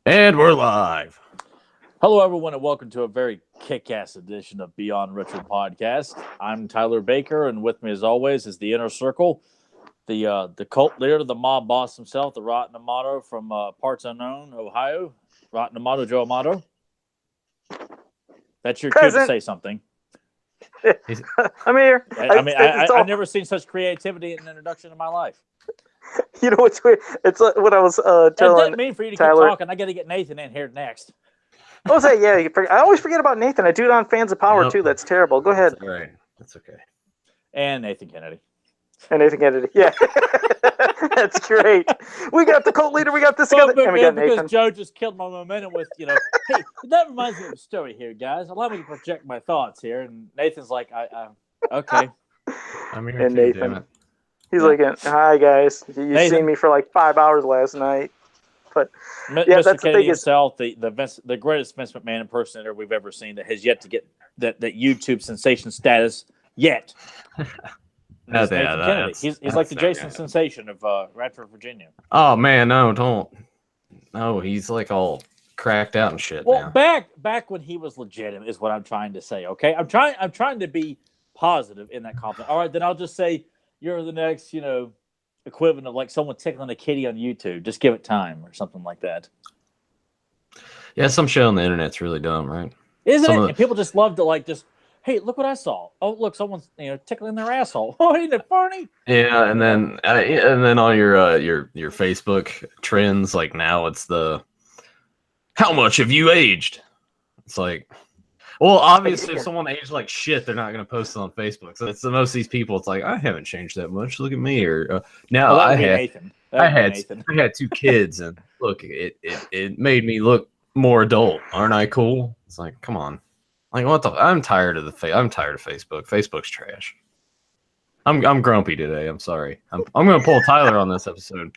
And we're live. Hello, everyone, and welcome to a very kick-ass edition of Beyond Retro Podcast. I'm Tyler Baker, and with me, as always, is the Inner Circle, the cult leader, the mob boss himself, the Rotten Amato from Parts Unknown, Ohio. Rotten Amato, Joe Amato. That's your cue to say something. I'm here. I've never seen such creativity in an introduction in my life. You know what's weird? It's like what I was telling That didn't mean for you to Tyler. keep talking. I got to get Nathan in here next. I was like, yeah, I always forget about Nathan. I do it on Fans of Power too. That's terrible. Go ahead. All right, that's okay. And Nathan Kennedy. And Nathan Kennedy. Yeah, that's great. We got the cult leader. We got this guy. And we got because Nathan. Joe just killed my momentum with, hey, that reminds me of a story here, guys. Allow me to project my thoughts here. And Nathan's like, okay. I'm here And too, Nathan. damn it. He's like, hi guys. You've seen me for like 5 hours last night. But yeah, Mr. that's Kennedy the biggest. himself, the greatest Vince McMahon impersonator we've ever seen, that has yet to get that YouTube sensation status yet. Nathan Kennedy. He's like the Jason Sensation of Radford, Virginia. Oh man, no, don't. No, he's like all cracked out and shit. Well, now. back when he was legitimate is what I'm trying to say. Okay, I'm trying to be positive in that compliment. All right, then I'll just say you're the next, equivalent of like someone tickling a kitty on YouTube. Just give it time or something like that. Yeah, some shit on the internet's really dumb, right? Isn't it? And people just love to hey, look what I saw. Oh, look, someone's tickling their asshole. Oh, ain't it funny? Yeah, and then all your Facebook trends, like now it's the how much have you aged? It's like, well, obviously, if someone aged like shit, they're not going to post it on Facebook. So it's the most of these people. It's like, I haven't changed that much. Look at me. Or now I had 2 kids, and look, it made me look more adult. Aren't I cool? It's like, come on. Like, what the? I'm tired of I'm tired of Facebook. Facebook's trash. I'm grumpy today. I'm sorry. I'm going to pull Tyler on this episode.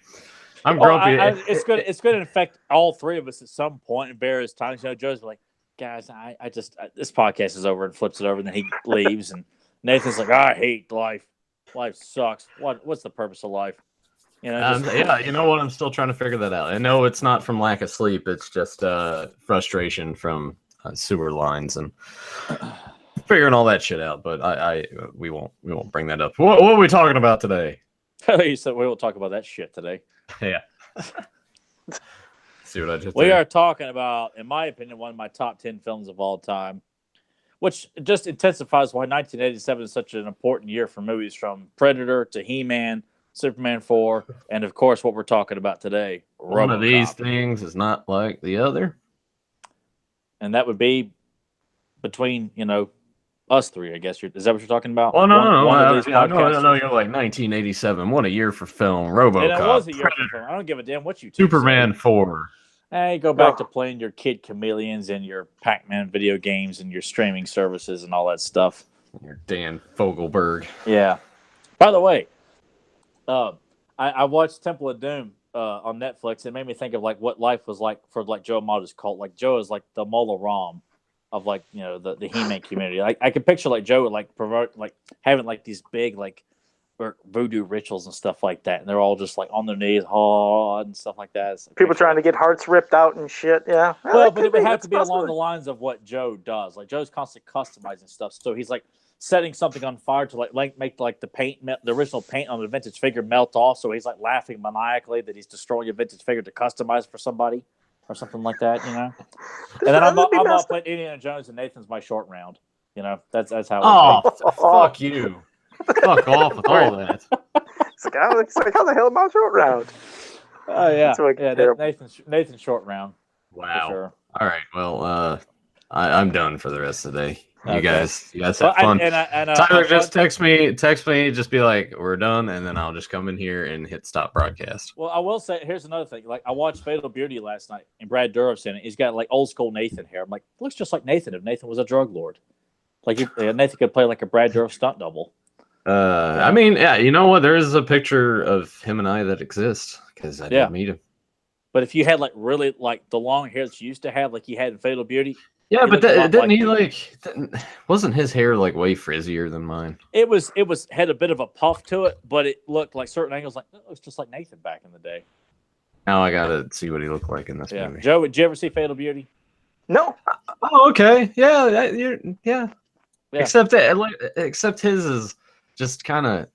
I'm grumpy. It's going to affect all three of us at some point in various times. Joe's like, guys, I just this podcast is over, and flips it over, and then he leaves, and Nathan's like, I hate life. Life sucks. What's the purpose of life? Yeah, you know what? I'm still trying to figure that out. I know it's not from lack of sleep. It's just frustration from sewer lines and figuring all that shit out. But we won't bring that up. What are we talking about today? You said we will talk about that shit today. Yeah. See what I just We are talking about, in my opinion, one of my top 10 films of all time, which just intensifies why 1987 is such an important year for movies, from Predator to He-Man, Superman 4, and of course what we're talking about today, One RoboCop. of these things is not like the other. And that would be between, us three, I guess. Is that what you're talking about? Well, no. You're like 1987. What a year for film. RoboCop. And it was a year for film. I don't give a damn what you Superman 4. Hey, go back to playing your Kid Chameleons and your Pac-Man video games and your streaming services and all that stuff. Your Dan Fogelberg. Yeah. By the way, I watched Temple of Doom on Netflix. It made me think of like what life was like for like Joe Amato's cult. Like Joe is like the Mola Ram of like the He-Man community. Like I could picture like Joe would like promote like having like these big like voodoo rituals and stuff like that, and they're all just like on their knees, and stuff like that. People trying to get hearts ripped out and shit. Yeah. Well, but it would have to be along the lines of what Joe does. Like Joe's constantly customizing stuff, so he's like setting something on fire to like make like the original paint on the vintage figure melt off. So he's like laughing maniacally that he's destroying a vintage figure to customize for somebody or something like that, And then I'm up playing Indiana Jones, and Nathan's my short round. That's how. Fuck you. Fuck off with all that. It's like, how the hell am I short round? Oh yeah, Nathan's short round. Wow. Sure. All right. Well, I'm done for the rest of the day. You Okay. guys have fun. Tyler, just text me, just be like, we're done, and then I'll just come in here and hit stop broadcast. Well, I will say, here's another thing. Like, I watched Fatal Beauty last night, and Brad Dourif's in it. He's got like old school Nathan hair. I'm like, looks just like Nathan if Nathan was a drug lord. Like Nathan could play like a Brad Dourif stunt double. I mean, yeah, you know what? There is a picture of him and I that exists because I did meet him. But if you had like really like the long hair that you used to have, like you had in Fatal Beauty. Yeah, but didn't he wasn't his hair like way frizzier than mine? It was had a bit of a puff to it, but it looked like certain angles like it looks just like Nathan back in the day. Now I gotta see what he looked like in this Yeah, movie. Joe, did you ever see Fatal Beauty? No. Oh, okay. Yeah, yeah. Yeah. Except his is just kind of.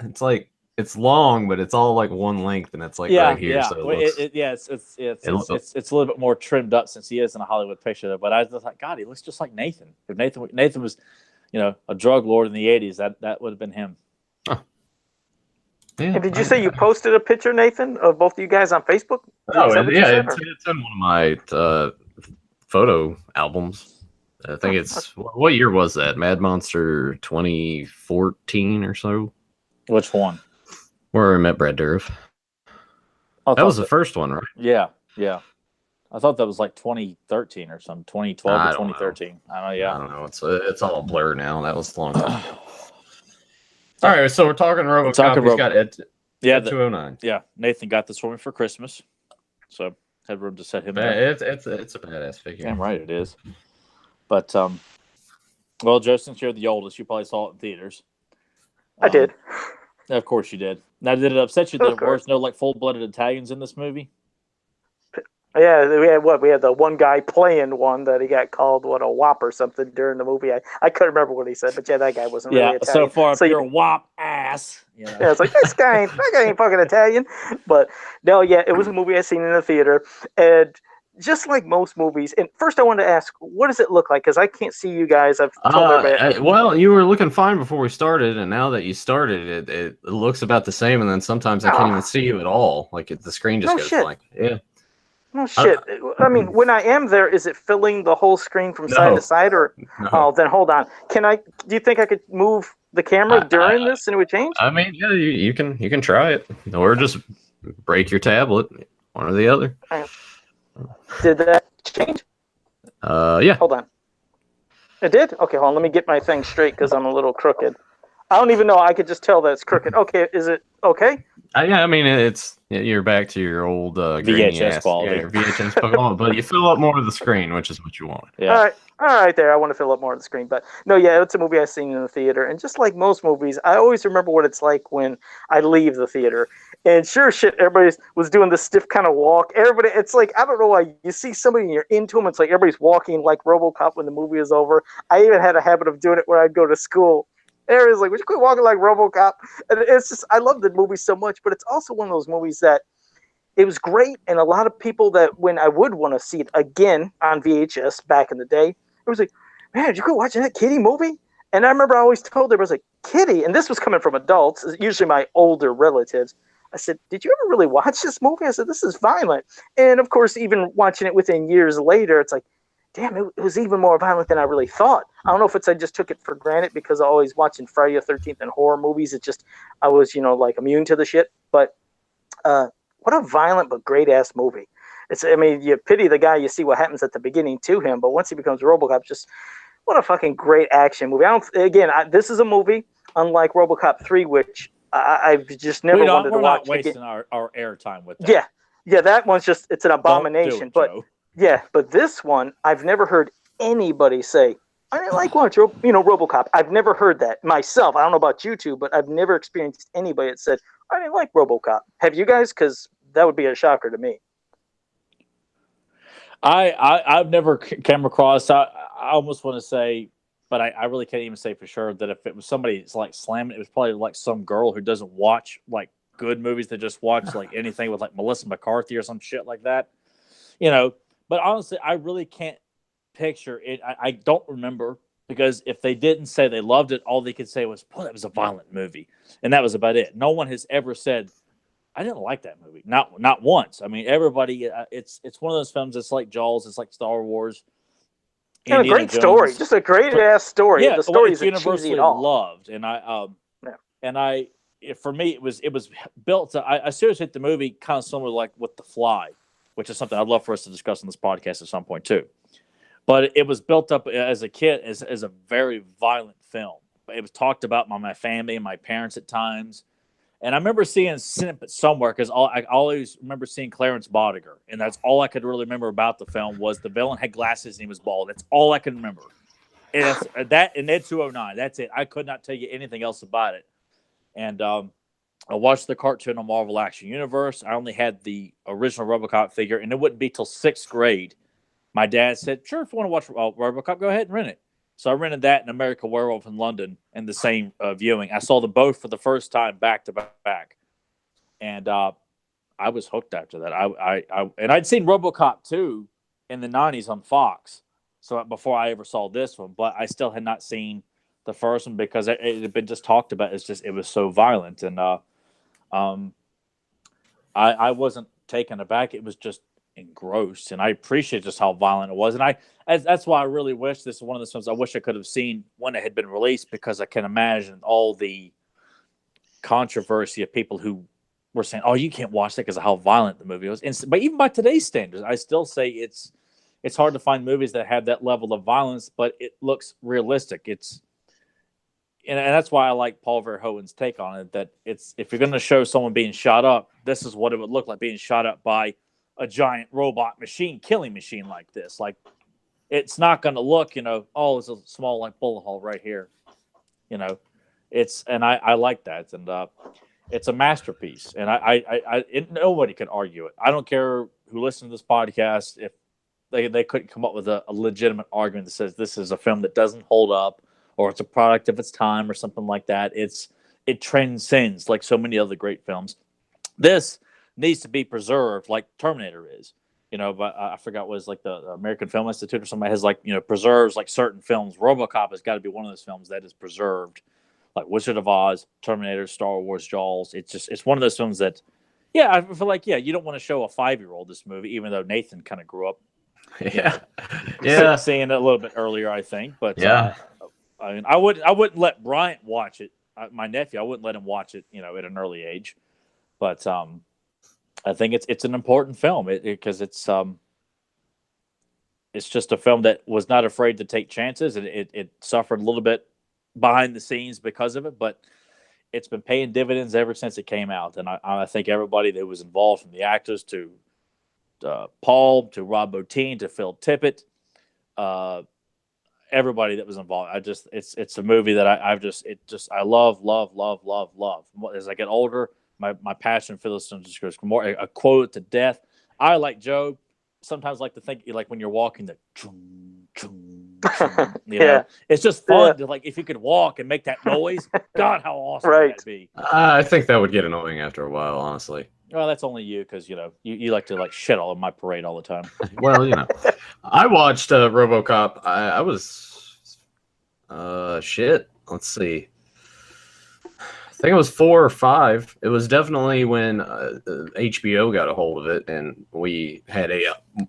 It's like it's long, but it's all like one length, and it's like right here. Yeah. So Well, looks, it's a little bit more trimmed up since he is in a Hollywood picture. But I was just like, God, he looks just like Nathan. If Nathan was, a drug lord in the '80s, that would have been him. Huh. Yeah, And did you say you posted a picture, Nathan, of both of you guys on Facebook? Oh, Is that what you said, or- it's in one of my photo albums. I think it's what year was that? Mad Monster 2014 or so, Which one? where we met Brad Dourif. That was the first one, right? Yeah. I thought that was like 2013 or something, 2012 or 2013. I don't know. Yeah. I don't know. It's all a blur now. That was a long time ago. All right, so we're talking RoboCop. He's got Ed 209. Yeah, Nathan got this for me for Christmas, so had room to set him there. It's a badass figure. Damn right it is. But well, Joe, since you're the oldest, you probably saw it in theaters. I did. Of course you did. Now, did it upset you that there was no like full-blooded Italians in this movie? Yeah, we had the one guy playing one that he got called a wop or something during the movie. I couldn't remember what he said, but yeah, that guy wasn't really Italian. So far, you're a wop ass. Yeah, it's like that guy ain't fucking Italian. But no, yeah, it was a movie I seen in the theater, and just like most movies. And first, I wanted to ask, what does it look like? Because I can't see you guys. I've told everybody. Well, you were looking fine before we started, and now that you started, it looks about the same. And then sometimes I can't even see you at all. Like the screen just goes blank. Yeah. No shit. I mean, when I am there, is it filling the whole screen from side to side, or? No. Oh, then hold on. Do you think I could move the camera during this and it would change? I mean, yeah, you can try it, or just break your tablet, one or the other. Did that change? Yeah. Hold on. It did? Okay, hold on. Let me get my thing straight because I'm a little crooked. I don't even know. I could just tell that it's crooked. Okay, is it okay? Yeah, I mean, you're back to your old VHS quality. Yeah, your VHS quality, but you fill up more of the screen, which is what you want. Yeah. All right, there. I want to fill up more of the screen, but no, yeah, it's a movie I've seen in the theater, and just like most movies, I always remember what it's like when I leave the theater. And sure shit, everybody was doing this stiff kind of walk. Everybody, it's like, I don't know why, you see somebody and you're into them, it's like everybody's walking like RoboCop when the movie is over. I even had a habit of doing it when I'd go to school. Everybody's like, would you quit walking like RoboCop? And it's just, I love the movie so much, but it's also one of those movies that it was great, and a lot of people that when I would want to see it again on VHS back in the day, it was like, man, did you go watching that Kitty movie? And I remember I always told them, I was like, Kitty, and this was coming from adults, usually my older relatives. I said, did you ever really watch this movie? I said, this is violent. And of course, even watching it within years later, it's like, damn, it was even more violent than I really thought. I don't know if I just took it for granted because I always watching Friday the 13th and horror movies. It just, I was, like immune to the shit. But what a violent but great ass movie. You pity the guy, you see what happens at the beginning to him, but once he becomes RoboCop, just what a fucking great action movie. This is a movie, unlike RoboCop 3, which I've just never wanted to watch. We're not wasting our airtime with that. Yeah, that one's just, it's an abomination. Joe. But this one, I've never heard anybody say, I didn't like watching, RoboCop. I've never heard that myself. I don't know about you two, but I've never experienced anybody that said, I didn't like RoboCop. Have you guys? Because that would be a shocker to me. I've never come across. I almost want to say, but I really can't even say for sure that if it was somebody that's like slamming, it was probably like some girl who doesn't watch like good movies, that just watch like anything with like Melissa McCarthy or some shit like that. But honestly, I really can't picture it. I don't remember, because if they didn't say they loved it, all they could say was, "Boy, that was a violent movie," and that was about it. No one has ever said, "I didn't like that movie." Not once. I mean, everybody. It's one of those films. It's like Jaws. It's like Star Wars. And a great story, just a great ass story. Yeah, the story is universally loved, and for me, it was built. I seriously think the movie kind of similar like with The Fly, which is something I'd love for us to discuss on this podcast at some point too. But it was built up as a kid as a very violent film. It was talked about by my family and my parents at times. And I remember seeing snippets somewhere, because I always remember seeing Clarence Bodiger. And that's all I could really remember about the film was the villain had glasses and he was bald. That's all I can remember. And that and Ed 209. That's it. I could not tell you anything else about it. And I watched the cartoon on Marvel Action Universe. I only had the original RoboCop figure, and it wouldn't be till 6th grade. My dad said, "Sure, if you want to watch RoboCop, go ahead and rent it." So I rented that and American Werewolf in London in the same viewing. I saw them both for the first time back to back, and I was hooked after that. And I'd seen RoboCop 2 in the 90s on Fox, so before I ever saw this one, but I still had not seen the first one because it had been just talked about. It was so violent, and I wasn't taken aback. It was just engrossed, and I appreciate just how violent it was. And that's why I really wish this is one of the films I wish I could have seen when it had been released, because I can imagine all the controversy of people who were saying, "Oh, you can't watch that because of how violent the movie was." But even by today's standards, I still say it's hard to find movies that have that level of violence, but it looks realistic. And that's why I like Paul Verhoeven's take on it. That if you're going to show someone being shot up, this is what it would look like being shot up by a giant robot killing machine like this. Like, it's not going to look, oh, it's a small like bullet hole right here. I like that, and it's a masterpiece, and nobody could argue it. I don't care who listens to this podcast if they couldn't come up with a legitimate argument that says this is a film that doesn't hold up, or it's a product of its time, or something like that. It transcends like so many other great films. This needs to be preserved like Terminator is, but I forgot what was like the American Film Institute or somebody has preserves like certain films. RoboCop has got to be one of those films that is preserved, like Wizard of Oz, Terminator, Star Wars, Jaws. It's one of those films that, I feel like, you don't want to show a 5-year-old this movie, even though Nathan kind of grew up. Yeah. Seeing it a little bit earlier, I think, but I mean, I wouldn't let Bryant watch it. My nephew, I wouldn't let him watch it, at an early age, but I think it's an important film because it's just a film that was not afraid to take chances, and it suffered a little bit behind the scenes because of it, but it's been paying dividends ever since it came out. And I think everybody that was involved, from the actors to Paul, to Rob Bottin, to Phil Tippett, everybody that was involved. It's a movie that I love. As I get older, my passion for this just goes more a quote to death. I, like Joe, sometimes like to think like when you're walking the it's just fun to, like, if you could walk and make that noise, God, how awesome would that be? I think that would get annoying after a while, honestly. Well, that's only you, because you like to like shit all in my parade all the time. Well, I watched RoboCop. I was shit. Let's see. I think it was 4 or 5. It was definitely when HBO got a hold of it, and we had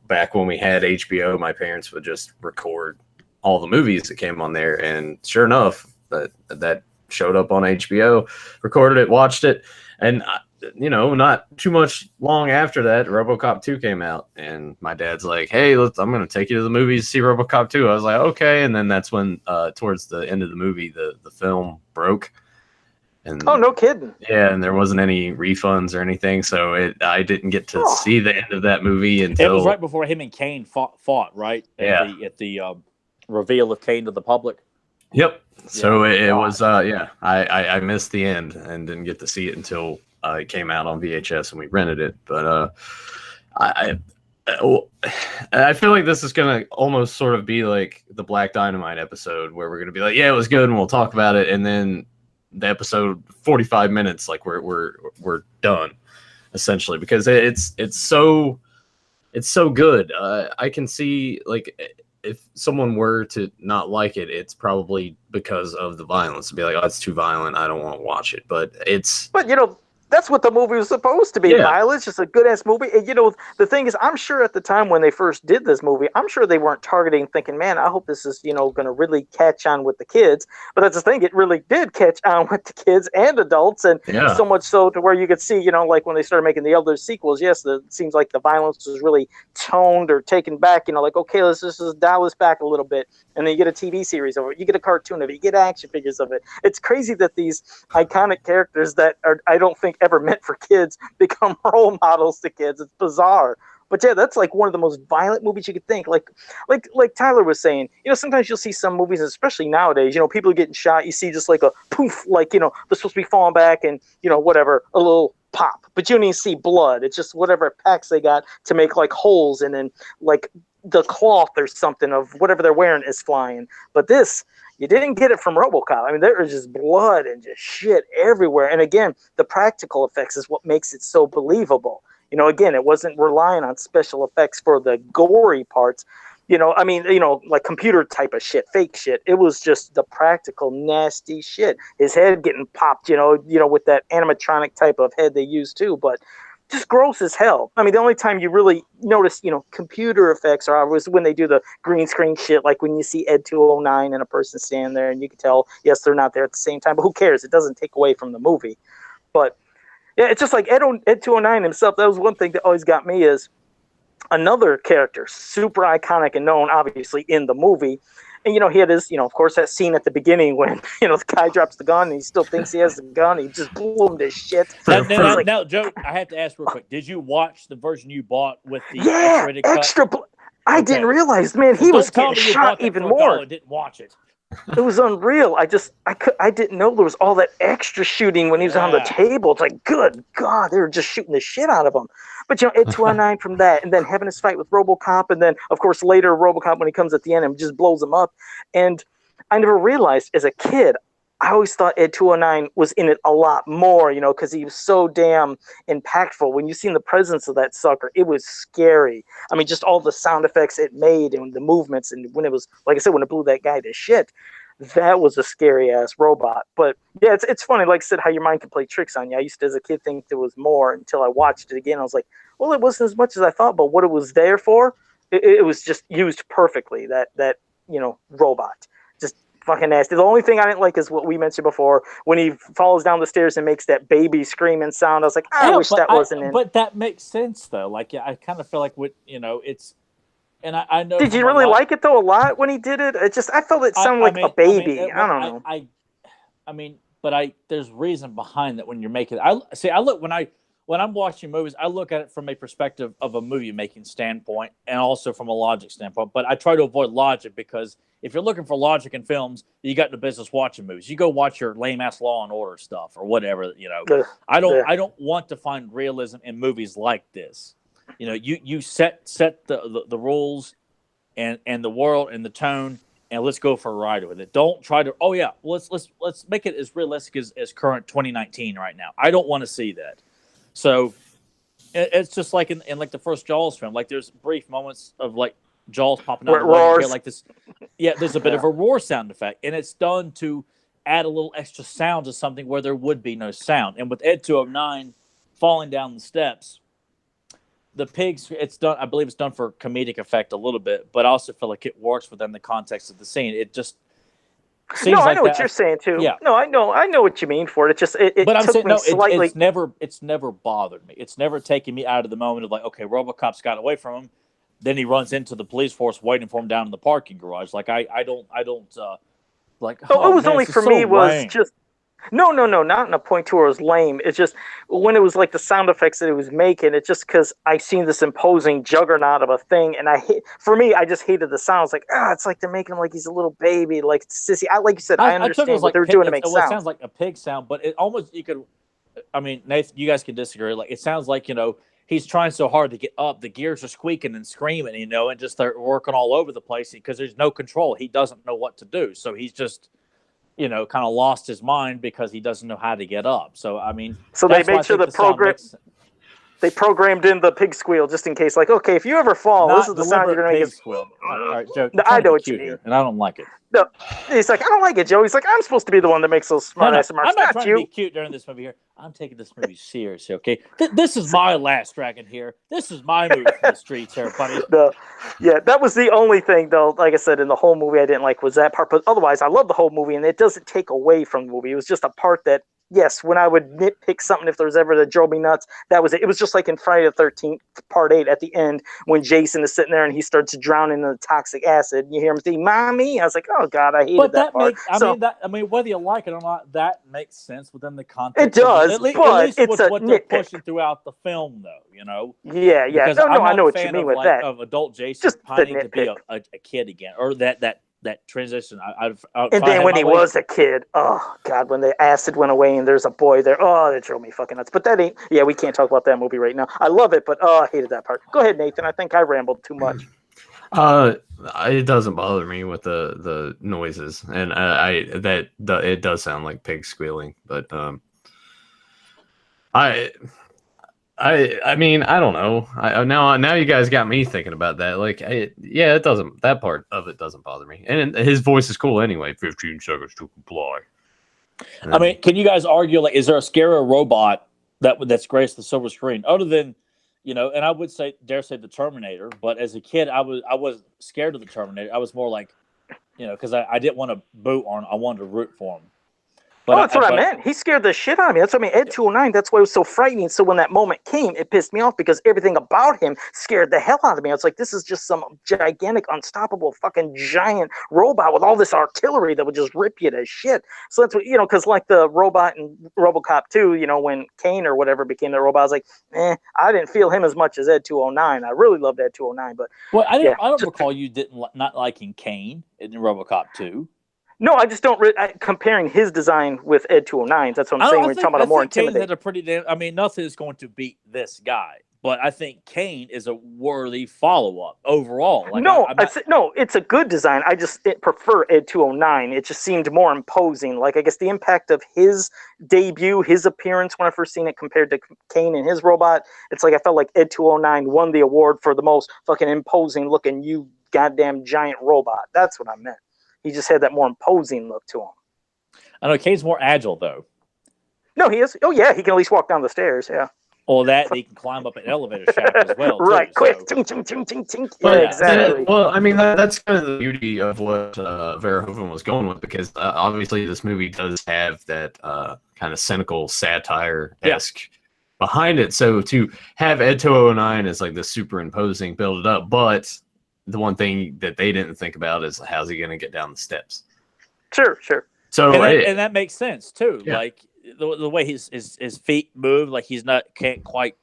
back when we had HBO, my parents would just record all the movies that came on there, and sure enough, that showed up on HBO. Recorded it, watched it, and not too much long after that, RoboCop 2 came out, and my dad's like, "Hey, I'm going to take you to the movies to see RoboCop 2." I was like, "Okay," and then that's when towards the end of the movie, the film broke. And, oh, no kidding. Yeah, and there wasn't any refunds or anything, so I didn't get to see the end of that movie until... It was right before him and Kane fought, right? At the reveal of Kane to the public. Yep. So it was, I missed the end and didn't get to see it until it came out on VHS and we rented it. But I feel like this is going to almost sort of be like the Black Dynamite episode, where we're going to be like, yeah, it was good, and we'll talk about it, and then the episode 45 minutes, like we're done, essentially, because it's so good. I can see, like, if someone were to not like it, it's probably because of the violence. To be like, oh, it's too violent, I don't want to watch it. But that's what the movie was supposed to be. Yeah. Violence, just a good ass movie. And, the thing is, I'm sure at the time when they first did this movie, I'm sure they weren't targeting, thinking, man, I hope this is, going to really catch on with the kids. But that's the thing, it really did catch on with the kids and adults, and so much so to where you could see, like when they started making the other sequels, yes, it seems like the violence was really toned or taken back. Like, okay, let's just dial this back a little bit, and then you get a TV series of it, you get a cartoon of it, you get action figures of it. It's crazy that these iconic characters that are, I don't think, ever meant for kids become role models to kids. It's bizarre. But yeah, that's like one of the most violent movies you could think. Like Tyler was saying, sometimes you'll see some movies, especially nowadays, people are getting shot. You see just like a poof, like, they're supposed to be falling back and, whatever, a little pop. But you don't even see blood. It's just whatever packs they got to make like holes, and then like the cloth or something of whatever they're wearing is flying. But this, you didn't get it from RoboCop. I mean, there is just blood and just shit everywhere. And again, the practical effects is what makes it so believable. Again, it wasn't relying on special effects for the gory parts. Like computer type of shit, fake shit. It was just the practical, nasty shit. His head getting popped, with that animatronic type of head they use too. But just gross as hell. I mean, the only time you really notice, computer effects was when they do the green screen shit, like when you see Ed 209 and a person standing there, and you can tell, yes, they're not there at the same time. But who cares? It doesn't take away from the movie. But yeah, it's just like Ed 209 himself. That was one thing that always got me, is another character, super iconic and known, obviously, in the movie. And, he had his, of course, that scene at the beginning when, the guy drops the gun and he still thinks he has the gun. He just blew him to shit. Now, Joe, I have to ask real quick. Did you watch the version you bought with the X-rated cut? I didn't realize, man, he was getting shot even more. I didn't watch it. It was unreal. I didn't know there was all that extra shooting when he was on the table. It's like, good God, they were just shooting the shit out of him. But, Ed 209 from that, and then having his fight with RoboCop, and then, of course, later RoboCop, when he comes at the end and just blows him up. And I never realized, as a kid, I always thought Ed 209 was in it a lot more, because he was so damn impactful. When you seen the presence of that sucker, it was scary. I mean, just all the sound effects it made and the movements, and when it was, like I said, when it blew that guy to shit, that was a scary ass robot. But yeah, it's funny, like I said, how your mind can play tricks on you. I used to, as a kid, think there was more until I watched it again. I was like, well, it wasn't as much as I thought, but what it was there for, it was just used perfectly. That robot, just fucking nasty. The only thing I didn't like is what we mentioned before, when he falls down the stairs and makes that baby screaming sound. I was like, I wish that wasn't in. But that makes sense though. Like, I kind of feel like it's. And I know. Did you really like it though a lot when he did it? I felt it sounded like a baby. I don't know. I mean, but there's reason behind that when you're making. I look when I'm watching movies, I look at it from a perspective of a movie making standpoint, and also from a logic standpoint. But I try to avoid logic, because if you're looking for logic in films, you got in the business watching movies. You go watch your lame ass Law and Order stuff or whatever. I don't want to find realism in movies like this. You set the rules and the world and the tone, and let's go for a ride with it. Don't try to, let's make it as realistic as current 2019 right now. I don't want to see that. So it's just like in like the first Jaws film, like there's brief moments of like Jaws popping out of the water, like this. Yeah, there's a bit of a roar sound effect, and it's done to add a little extra sound to something where there would be no sound. And with Ed 209 falling down the steps, the pigs, it's done. I believe it's done for comedic effect a little bit, but I also feel like it works within the context of the scene. It just seems I know what you're saying too. Yeah. No, I know what you mean for it. It just but I'm saying slightly. It's never bothered me. It's never taken me out of the moment of like, okay, RoboCop's got away from him, then he runs into the police force waiting for him down in the parking garage. Like I don't like. Oh, it was only for me was just. No, not in a point to where it was lame. It's just when it was like the sound effects that it was making. It's just because I seen this imposing juggernaut of a thing, and I just hated the sounds. Like, it's like they're making him like he's a little baby, like sissy. Like you said, I understand what they're doing to make sound. It sounds like a pig sound, but it almost you could. I mean, Nathan, you guys can disagree. Like, it sounds like he's trying so hard to get up, the gears are squeaking and screaming, and just they're working all over the place because there's no control. He doesn't know what to do, so he's just. Kind of lost his mind because he doesn't know how to get up. So, I mean... So they made sure they programmed in the pig squeal just in case. Like, okay, if you ever fall, this is the sound you're going to get. Squeal. All right, Joe, I know what you mean. Here, and I don't like it. No, he's like, I don't like it, Joe. He's like, I'm supposed to be the one that makes those smart-ass remarks. I'm not trying to be cute during this movie here. I'm taking this movie seriously, okay? This is my last dragon here. This is my movie from the streets here, buddy. Yeah, that was the only thing, though, like I said, in the whole movie I didn't like was that part. But otherwise, I love the whole movie, and it doesn't take away from the movie. It was just a part that yes, when I would nitpick something, if there was ever that drove me nuts, that was it. It was just like in Friday the 13th, Part 8, at the end, when Jason is sitting there and he starts to drown in the toxic acid. You hear him say, "Mommy." I was like, oh, God, I hated But that part. I mean, whether you like it or not, that makes sense within the context. It does, at but least it's with a what they're nitpick. pushing throughout the film, though, you know? Yeah. Because No, I'm I not know a what you fan mean of, with like, that. of adult Jason Just the pining to be nitpick. a kid again, or that transition. And then when he was a kid, oh, God, when the acid went away and there's a boy there, oh, that drove me fucking nuts. But that ain't, yeah, we can't talk about that movie right now. I love it, but oh, I hated that part. Go ahead, Nathan. I think I rambled too much. It doesn't bother me with the noises, and it does sound like pigs squealing, but I mean, I don't know. Now you guys got me thinking about that. Like, it doesn't. That part of it doesn't bother me, and his voice is cool anyway. 15 seconds to comply. I mean, can you guys argue, like, is there a scarier robot that's graced the silver screen other than, you know? And I would dare say the Terminator, but as a kid, I was scared of the Terminator. I was more like, you know, because I didn't want to boot on. I wanted to root for him. But that's what I meant. He scared the shit out of me. That's what I mean. Ed 209, that's why it was so frightening. So when that moment came, it pissed me off because everything about him scared the hell out of me. I was like, this is just some gigantic, unstoppable, fucking giant robot with all this artillery that would just rip you to shit. So that's what, you know, because like the robot in RoboCop 2, you know, when Kane or whatever became the robot, I was like, I didn't feel him as much as Ed 209. I really loved Ed 209. But I don't recall you not liking Kane in RoboCop 2. No, I just don't. Comparing his design with Ed 209's, that's what I'm saying. We're talking about a more intimidating. Kane had a pretty damn. I mean, nothing is going to beat this guy, but I think Kane is a worthy follow-up overall. Like, no, it's a good design. I just prefer Ed 209. It just seemed more imposing. Like, I guess the impact of his debut, his appearance when I first seen it compared to Kane and his robot, it's like I felt like Ed 209 won the award for the most fucking imposing looking goddamn giant robot. That's what I meant. He just had that more imposing look to him. I know Kane's more agile, though. No, he is. Oh, yeah, he can at least walk down the stairs, yeah. Or that he can climb up an elevator shaft as well. Right, too, quick. So. Ting, ting, ting, ting, ting. Yeah, exactly. Well, I mean, that's kind of the beauty of what Verhoeven was going with, because obviously this movie does have that kind of cynical satire-esque behind it. So to have Ed 209 as like the superimposing, build it up, but the one thing that they didn't think about is how's he going to get down the steps. Sure. So and that makes sense too. Yeah. Like the way his feet move, like can't quite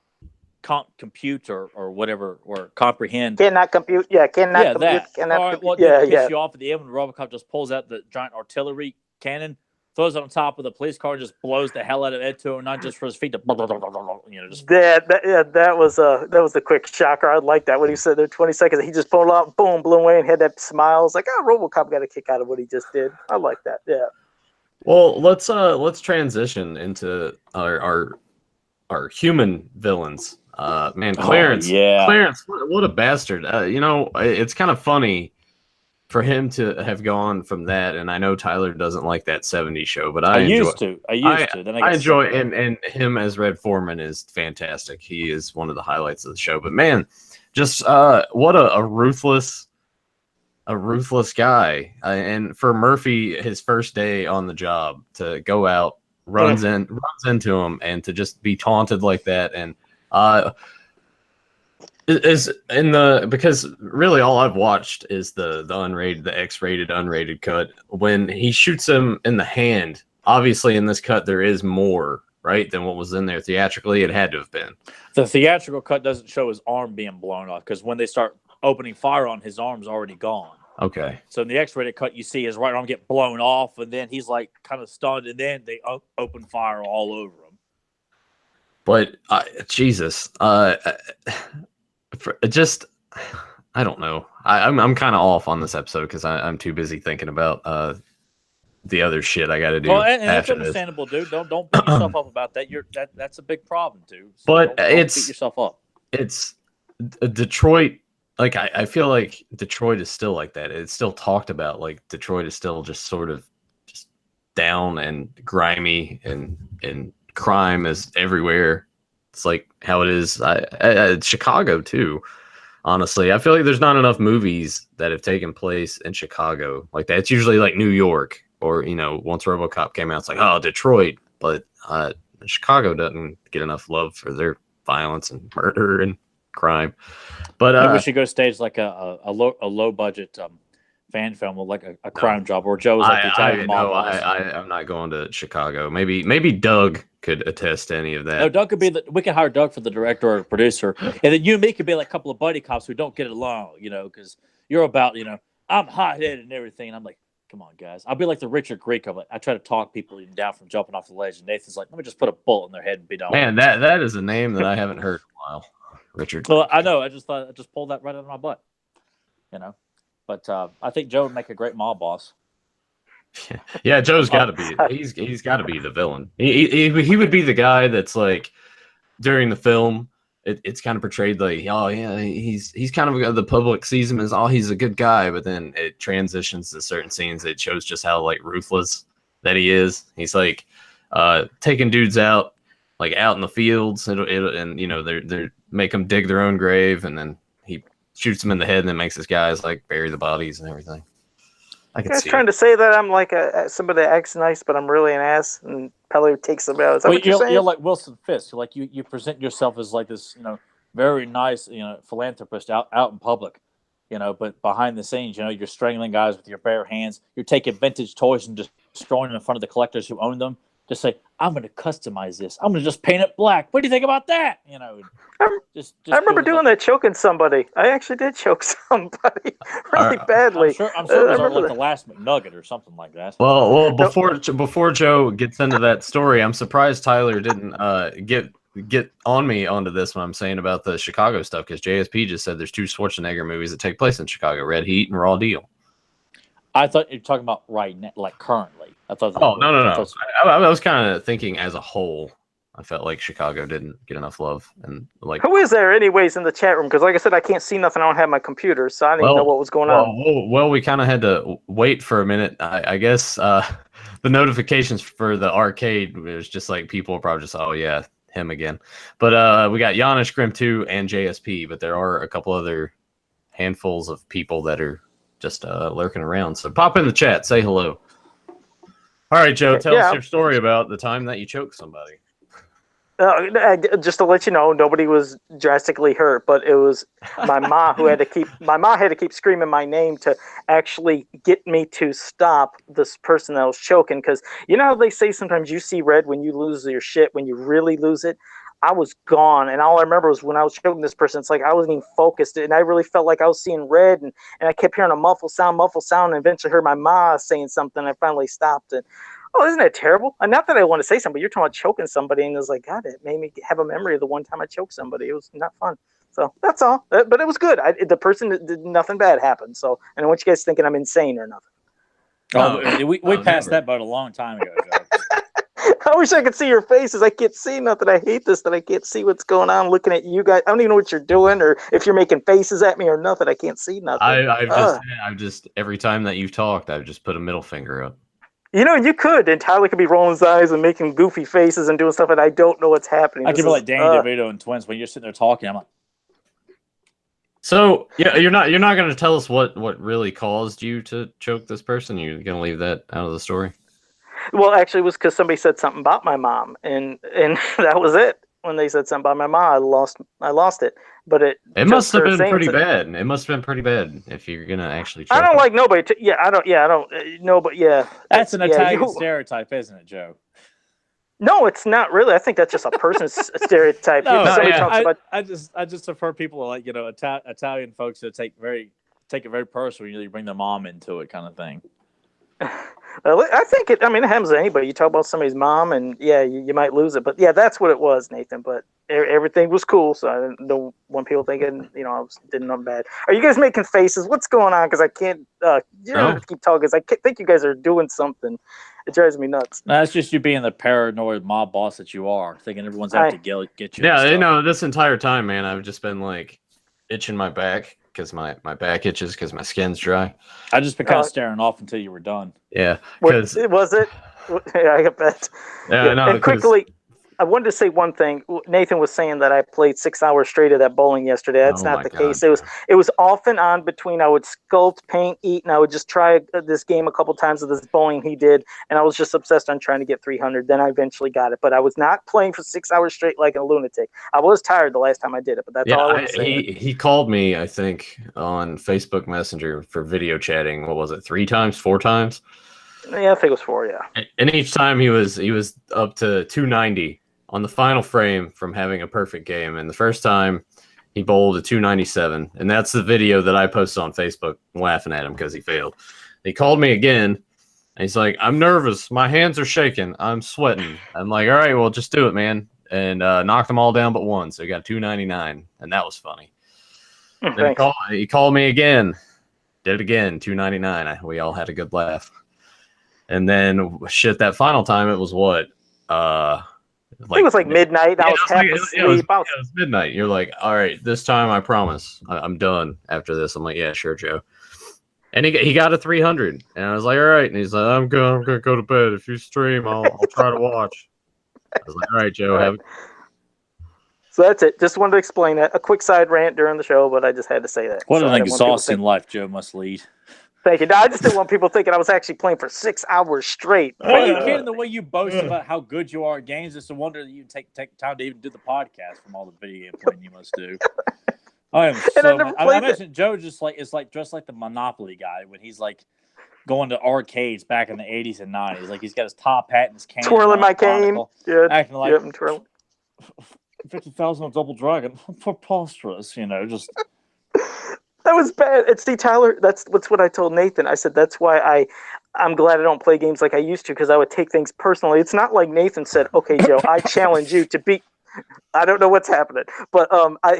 compute or whatever or comprehend. Cannot compute. Yeah, cannot compute. That. Cannot All right, compute. well, piss you off at the end when RoboCop just pulls out the giant artillery cannon, throws it on top of the police car, just blows the hell out of Ed 209 just for his feet to, just. That was a quick shocker. I like that when he said there 20 seconds. He just pulled out, boom, blew away, and had that smile. I was like, RoboCop got a kick out of what he just did. I like that. Yeah. Well, let's transition into our human villains. Man, Clarence. Clarence, what a bastard. You know, it's kind of funny for him to have gone from that, and I know Tyler doesn't like that 70s show, but I used to. Then I enjoy, and him as Red Foreman is fantastic. He is one of the highlights of the show. But man, just what a ruthless guy. And for Murphy, his first day on the job, to go out, runs into him, and to just be taunted like that, and is in because really all I've watched is the unrated, the X-rated, unrated cut. When he shoots him in the hand, obviously in this cut there is more, right, than what was in there theatrically. It had to have been. The theatrical cut doesn't show his arm being blown off because when they start opening fire on, his arm's already gone. Okay. So in the X-rated cut, you see his right arm get blown off, and then he's like kind of stunned, and then they open fire all over him. But Jesus, just I don't know. I'm kind of off on this episode because I'm too busy thinking about the other shit I got to do. Well, and that's understandable, dude. Don't beat yourself up about that. That's a big problem, dude. So but don't beat yourself up. It's Detroit. Like I feel like Detroit is still like that. It's still talked about. Like Detroit is still just sort of just down and grimy, and crime is everywhere. It's like how it is. Chicago too. Honestly, I feel like there's not enough movies that have taken place in Chicago like that. It's usually like New York, or once RoboCop came out, it's like, oh, Detroit. but Chicago doesn't get enough love for their violence and murder and crime. But maybe we should go stage like a low budget fan film with like a crime drama where Joe was like the Italian mob boss. I'm not going to Chicago. Maybe Doug could attest to any of that. No, Doug could be. We can hire Doug for the director or producer, and then you and me could be like a couple of buddy cops who don't get along, because you're about, I'm hot headed and everything, and I'm like, come on, guys. I'll be like the Richard Grieco. Like, I try to talk people even down from jumping off the ledge, and Nathan's like, let me just put a bullet in their head and be done. Man, that is a name that I haven't heard in a while. Richard. Well, I know. I just pulled that right out of my butt, But I think Joe would make a great mob boss. Yeah, Joe's got to be. He's got to be the villain. He would be the guy that's like during the film. It's kind of portrayed like, oh yeah, he's kind of the public sees him as he's a good guy, but then it transitions to certain scenes. It shows just how like ruthless that he is. He's like taking dudes out like out in the fields, and they make them dig their own grave, and then he shoots them in the head, and then makes his guys like bury the bodies and everything. I can see. Trying to say that I'm like somebody that acts nice, but I'm really an ass, and probably takes them out. Is that what you're saying? You're like Wilson Fisk. You're like you present yourself as like this, very nice, philanthropist out in public, but behind the scenes, you're strangling guys with your bare hands. You're taking vintage toys and just destroying them in front of the collectors who own them. Just say, I'm going to customize this. I'm going to just paint it black. What do you think about that? I remember doing that, choking somebody. I actually did choke somebody really badly. I'm sure it was like the last McNugget or something like that. Well, before Joe gets into that story, I'm surprised Tyler didn't get onto this when I'm saying about the Chicago stuff, because JSP just said there's 2 Schwarzenegger movies that take place in Chicago: Red Heat and Raw Deal. I thought you were talking about right now, like currently. I thought. Oh no! I was kind of thinking as a whole. I felt like Chicago didn't get enough love, and like who is there anyways in the chat room? Because like I said, I can't see nothing. I don't have my computer, so I didn't even know what was going on. Well, we kind of had to wait for a minute. I guess the notifications for the arcade was just like people were probably just, oh yeah, him again. But we got Giannis, Grim 2, and JSP. But there are a couple other handfuls of people that are just lurking around. So pop in the chat, say hello. All right, Joe, tell us your story about the time that you choked somebody. Just to let you know, nobody was drastically hurt, but it was my mom who had to keep screaming my name to actually get me to stop this person that was choking. Because you know how they say sometimes you see red when you lose your shit, when you really lose it. I was gone, and all I remember was when I was choking this person, it's like I wasn't even focused, and I really felt like I was seeing red, and I kept hearing a muffled sound, and eventually heard my ma saying something, and I finally stopped it. Oh, isn't that terrible? And not that I want to say something, but you're talking about choking somebody, and it was like, God, it made me have a memory of the one time I choked somebody. It was not fun. So that's all. But it was good. The person did nothing bad happen. So I don't want you guys thinking I'm insane or nothing. We passed that boat a long time ago, Joe. I wish I could see your faces. I can't see nothing. I hate this, that I can't see what's going on looking at you guys. I don't even know what you're doing or if you're making faces at me or nothing. I can't see nothing. I've just every time that you've talked, I've just put a middle finger up. You could, and Tyler could be rolling his eyes and making goofy faces and doing stuff, and I don't know what's happening. I could be like Danny DeVito and Twins when you're sitting there talking. I'm like, so yeah, you're not going to tell us what really caused you to choke this person. You're going to leave that out of the story. Well, actually, it was because somebody said something about my mom, and that was it. When they said something about my mom, I lost it. But it must have been pretty bad. It must have been pretty bad if you're gonna actually. I don't like nobody. I don't know, but yeah. That's an Italian stereotype, isn't it, Joe? No, it's not really. I think that's just a person's stereotype. I just have heard people like Italian folks that take it very personal. You bring their mom into it, kind of thing. I think it happens to anybody. You talk about somebody's mom, and yeah, you might lose it. But yeah, that's what it was, Nathan. But everything was cool, so I don't want people thinking, I did nothing bad. Are you guys making faces? What's going on? Because I can't, keep talking. Because I think you guys are doing something. It drives me nuts. No, that's just you being the paranoid mob boss that you are, thinking everyone's out to get you. Yeah, this entire time, man, I've just been like itching my back. Because my back itches because my skin's dry. I just been kind of staring off until you were done. Yeah. Was it? Yeah, I bet. Yeah, no. And quickly, I wanted to say one thing. Nathan was saying that I played 6 hours straight of that bowling yesterday. That's Oh not my the God. case. It was off and on between I would sculpt, paint, eat, and I would just try this game a couple times of this bowling he did, and I was just obsessed on trying to get 300. Then I eventually got it, but I was not playing for 6 hours straight like a lunatic. I was tired the last time I did it, but that's all I want to say. he called me, I think, on Facebook Messenger for video chatting. What was it? 3 times, 4 times? Yeah, I think it was 4. Yeah. And each time he was up to 290 on the final frame from having a perfect game. And the first time he bowled a 297, and that's the video that I posted on Facebook laughing at him because he failed. He called me again, and he's like, "I'm nervous. My hands are shaking. I'm sweating." I'm like, "All right, well, just do it, man." And knocked them all down but one. So he got 299, and that was funny. Then he called me again. Did it again, 299. We all had a good laugh. And then, shit, that final time, it was what? I think it was like midnight. I was half asleep. It was midnight. You're like, all right, this time I promise I'm done after this. I'm like, yeah, sure, Joe. And he got a 300. And I was like, all right. And he's like, I'm gonna go to bed. If you stream, I'll try to watch. I was like, all right, Joe. All right. So that's it. Just wanted to explain that. A quick side rant during the show, but I just had to say that. What an exhausting life Joe must lead. Thank you. No, I just didn't want people thinking I was actually playing for 6 hours straight. Well, you can, the way you boast about how good you are at games. It's a wonder that you take time to even do the podcast from all the video game playing you must do. I am so. I imagine Joe just like is like dressed like the Monopoly guy when he's like going to arcades back in the 80s and 90s. Like he's got his top hat and his cane, twirling my cane, acting like I'm twirling. 50,000 on Double Dragon, preposterous. Just. That was bad. And see, Tyler, that's what I told Nathan. I said that's why I'm glad I don't play games like I used to, because I would take things personally. It's not like Nathan said, "Okay, Joe, I challenge you to beat." I don't know what's happening, but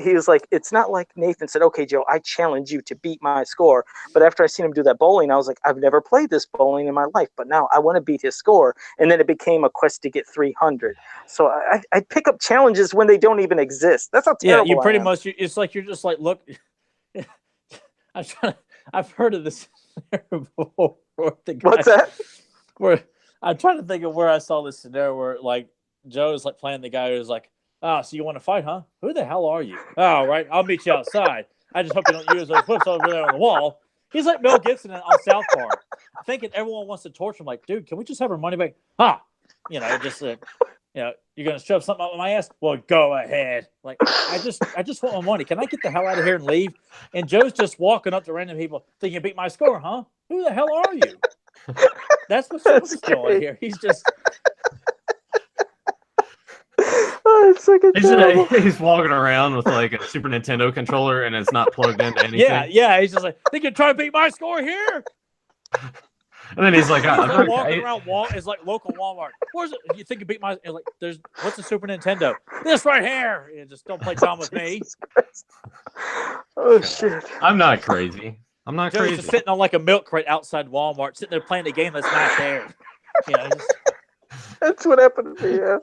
he was like, it's not like Nathan said, "Okay, Joe, I challenge you to beat my score." But after I seen him do that bowling, I was like, I've never played this bowling in my life, but now I want to beat his score. And then it became a quest to get 300. So I pick up challenges when they don't even exist. That's how terrible. Yeah, you pretty much. It's like you're just like, look. I've heard of this before. What's that? Where I'm trying to think of where I saw this scenario where like Joe's like playing the guy who's like, "Oh, so you want to fight, huh? Who the hell are you? Oh, right, I'll meet you outside. I just hope you don't use those whips over there on the wall." He's like Mel Gibson on South Park, thinking everyone wants to torture him. Like, dude, can we just have our money back? Just you're gonna shove something up my ass. Well, go ahead. Like, I just want my money. Can I get the hell out of here and leave? And Joe's just walking up to random people, thinking you beat my score, huh? Who the hell are you? That's what's going here. He's just. He's walking around with like a Super Nintendo controller and it's not plugged into anything. Yeah. He's just like, think you're trying to beat my score here? And then he's like, walking around it's like local Walmart. Where's it? You think you beat my? Like, what's the Super Nintendo? This right here. You just don't play dumb with me. Oh shit! I'm not crazy. Joe's just sitting on like a milk crate outside Walmart, sitting there playing a game that's not there. That's what happened to me. Yeah.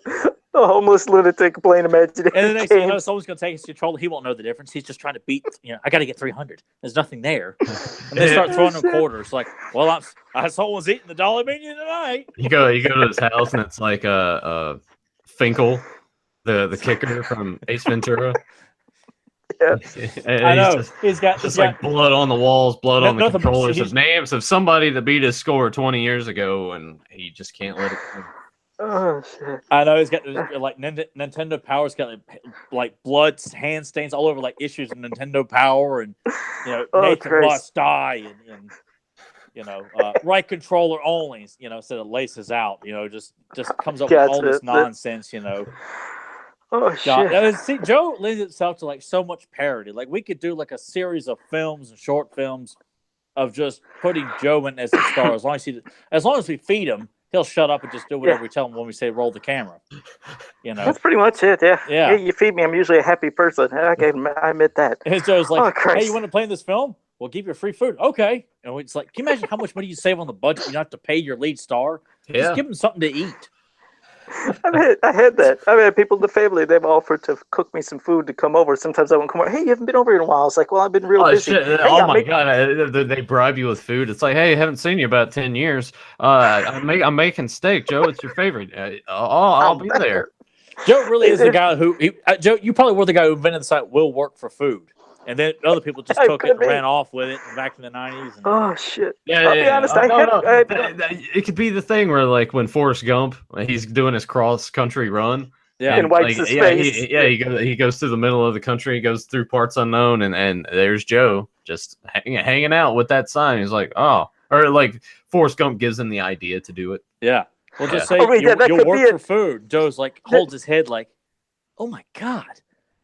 A homeless lunatic playing imaginary And the next games. thing you know, someone's going to take his controller. He won't know the difference. He's just trying to beat. I got to get 300. There's nothing there. And they start throwing him quarters. Like, well, someone's eating the dollar menu tonight. You go to his house and it's like a Finkel, the kicker from Ace Ventura. Yeah. I know. He's got like blood on the walls, blood on the controllers, of names of somebody that beat his score 20 years ago, and he just can't let it go. Oh shit! I know he's got like Nintendo Power's got like blood hand stains all over like issues of Nintendo Power, and Nathan must die, and right controller only, instead of laces out, just comes up with all this nonsense, Oh shit! See, Joe lends itself to like so much parody. Like we could do like a series of films and short films of just putting Joe in as a star. As long as we feed him, he'll shut up and just do whatever we tell him when we say roll the camera. That's pretty much it. Yeah. You feed me, I'm usually a happy person. I admit that. And Joe's like, "Hey, you want to play in this film? We'll give you free food." Okay. And it's like, can you imagine how much money you save on the budget? You don't have to pay your lead star. Yeah. Just give him something to eat. I had that. I've had people in the family, they've offered to cook me some food to come over. Sometimes I won't come over. Hey, you haven't been over in a while. It's like, well, I've been real busy. Shit. Hey, my God. They bribe you with food. It's like, hey, I haven't seen you about 10 years. I'm making steak. Joe, it's your favorite. I'll be there. Joe really is the guy who Joe. You probably were the guy who invented the site "will work for food," and then other people just It took it could and be. ran off with it back in the '90s. And, Oh shit! Yeah, I'll be honest. I no, had, no. I- It could be the thing where, like, when Forrest Gump, he's doing his cross country run. yeah, And wipes like, his yeah, face. he goes through the middle of the country, he goes through parts unknown, and there's Joe just hanging out with that sign. He's like, oh, or like Forrest Gump gives him the idea to do it. yeah. Well, just Yeah. say Oh, wait, yeah, that you'll could work be for food. Joe's like holds his head like, "Oh my god,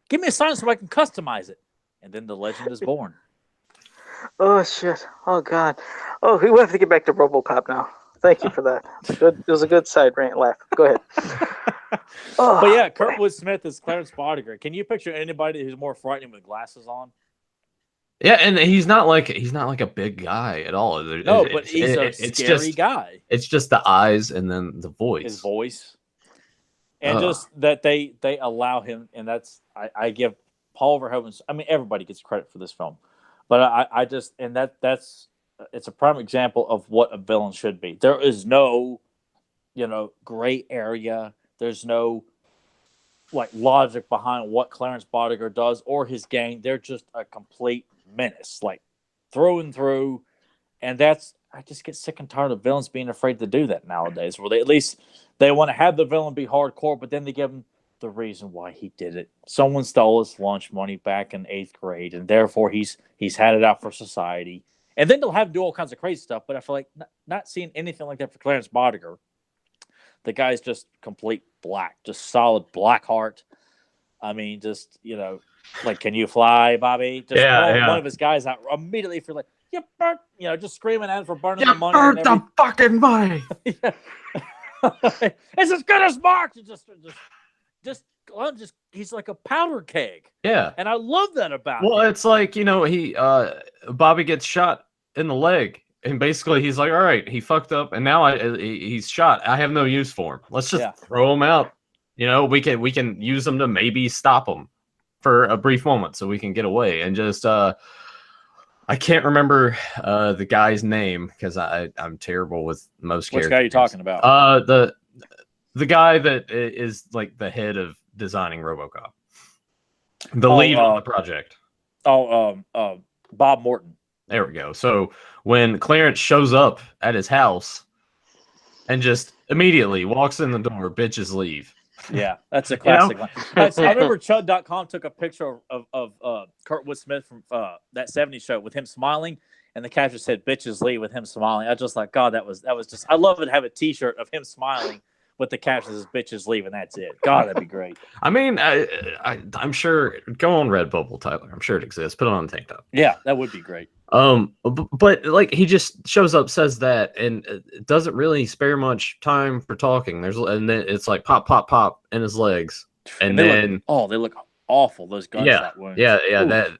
give me a sign so I can customize it." And then the legend is born. oh shit! Oh god! Oh, we have to get back to RoboCop now. Thank you for that. Good. It was a good side rant laugh. Go ahead. Oh, But yeah, Kurtwood Smith is Clarence Boddicker. Can you picture anybody who's more frightening with glasses on? Yeah, and he's not like a big guy at all. No, but he's a it's scary just guy. it's just the eyes and then the voice. His voice, and Ugh. just that they allow him, and that's I give Paul Verhoeven. I mean, everybody gets credit for this film, but I just and that's it's a prime example of what a villain should be. There is no, gray area. There's no like logic behind what Clarence Boddicker does or his gang. They're just a complete menace, like through and through. And I just get sick and tired of villains being afraid to do that nowadays, where they want to have the villain be hardcore, but then they give him the reason why he did it. Someone stole his lunch money back in 8th grade, and therefore he's had it out for society. And then they'll have to do all kinds of crazy stuff, but I feel like not seeing anything like that for Clarence Boddicker. The guy's just complete black, just solid black heart. I mean, just, like, can you fly, Bobby? Just call one of his guys out immediately if you're like, you burnt, just screaming at him for burning the money. Burnt the fucking money. It's as good as Mark. Just he's like a powder keg. Yeah. And I love that about Well, him. it's like, Bobby gets shot in the leg. And basically, he's like, all right, he fucked up, and now he's shot. I have no use for him. Let's just throw him out. We can use him to maybe stop him for a brief moment so we can get away. And just, I can't remember the guy's name because I'm terrible with most characters. Which guy are you talking about? The guy that is like the head of designing RoboCop. The lead on the project. Bob Morton. There we go. So when Clarence shows up at his house and just immediately walks in the door, bitches leave. Yeah, that's a classic line. I remember Chud.com took a picture of Kurtwood Smith from that 70s show with him smiling, and the caption said, bitches leave with him smiling. I just like, God, that was just, I love it to have a t-shirt of him smiling with the caption says, bitches leave, and that's it. God, that'd be great. I mean, I'm sure, go on Redbubble, Tyler. I'm sure it exists. Put it on the tank top. Yeah, that would be great. But like he just shows up, says that, and it doesn't really spare much time for talking. And then it's like pop, pop, pop in his legs, and then they look awful. Those gunshot wounds. Yeah. Ooh.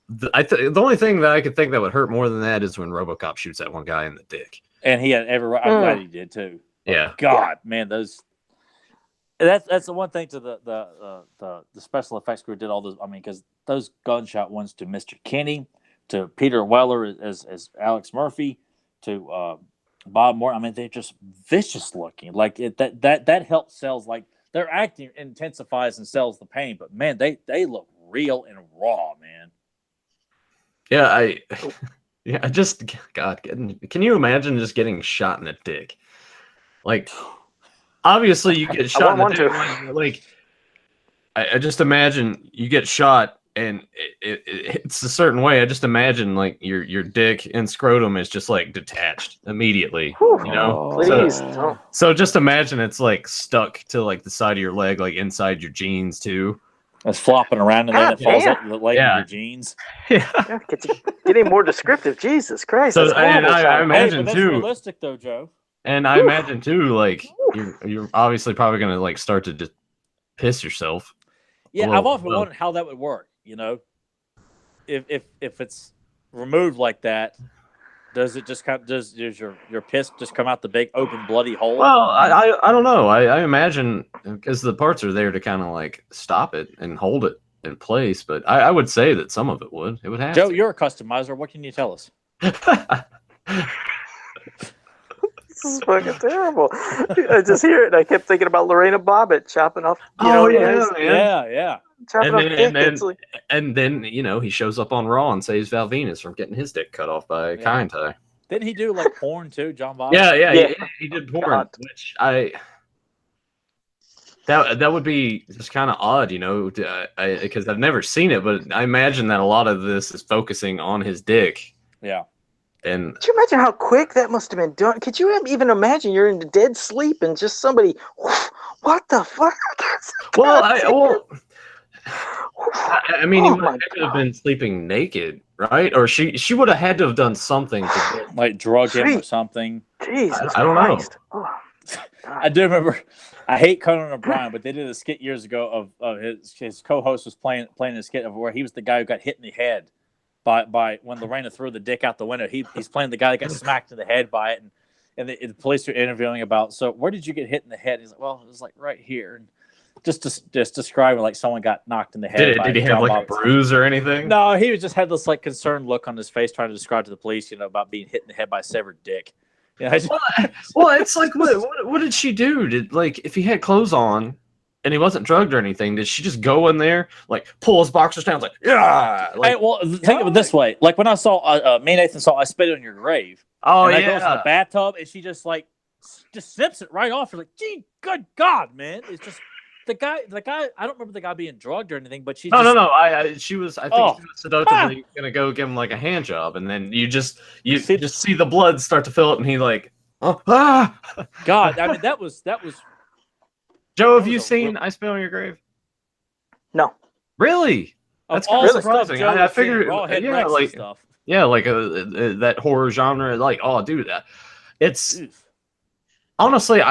The only thing that I could think that would hurt more than that is when RoboCop shoots that one guy in the dick. And he had every right. I'm glad he did too. Yeah. God, man, those. That's the one thing to the special effects crew did all those. I mean, because those gunshot ones to Mr. Kenny, to Peter Weller as Alex Murphy, to Bob Moore. I mean, they're just vicious looking. Like that helps sells. Like their acting intensifies and sells the pain. But man, they look real and raw, man. Yeah, God, can you imagine just getting shot in the dick? Like, obviously you get shot in the dick. Like, I just imagine you get shot and it's a certain way. I just imagine like your dick and scrotum is just like detached immediately. Please So just imagine it's like stuck to like the side of your leg, like inside your jeans too. It's flopping around and then it falls out the leg of your jeans. Yeah. Getting more descriptive. Jesus Christ. So I imagine that's too. Realistic though, Joe. And I imagine too, like you're obviously probably gonna like start to just piss yourself. Yeah, I've often wondered how that would work. If it's removed like that, does it just does your piss just come out the big open bloody hole? Well, I don't know. I imagine because the parts are there to kind of like stop it and hold it in place. But I would say that some of it would. It would have. Joe, to. You're a customizer. What can you tell us? This is fucking terrible. I just hear it, and I kept thinking about Lorena Bobbitt chopping off. Man. Chopping off dick. And then he shows up on Raw and saves Val Venus from getting his dick cut off by Kaientai. Didn't he do like porn too, John Bob? Yeah. He did porn, God. which that would be just kind of odd, because I've never seen it, but I imagine that a lot of this is focusing on his dick. Yeah. And could you imagine how quick that must have been done? Could you even imagine you're in dead sleep and just somebody, what the fuck? I mean, he might have been sleeping naked, right? Or she would have had to have done something to get, like drug him or something. Jesus, I don't know. Oh, I do remember. I hate Conan O'Brien, but they did a skit years ago of his co-host was playing a skit of where he was the guy who got hit in the head by when Lorena threw the dick out the window. He's playing the guy that got smacked in the head by it, and the police are interviewing about, so where did you get hit in the head? He's like, well, it was like right here, and just describing like someone got knocked in the head. Did he have like a bruise or anything? No, he just had this like concerned look on his face, trying to describe to the police, about being hit in the head by a severed dick. Well, it's like what did she do? If he had clothes on and he wasn't drugged or anything, did she just go in there, like pull his boxers down, like yeah? Hey, well, think of it this way: like when I saw me and Nathan saw "I Spit on Your Grave." Oh and yeah, I goes in the bathtub and she just snips it right off. You're like, gee, good God, man! It's just the guy. I don't remember the guy being drugged or anything, but she. No. She was. I think she was seductively gonna go give him like a hand job, and then you just see the blood start to fill up, and he like, God, I mean that was. Joe, have you seen "I Spit on Your Grave"? No. Really? That's kind of surprising. I figured, stuff. Yeah, like that horror genre. Like, oh, dude, it's honestly,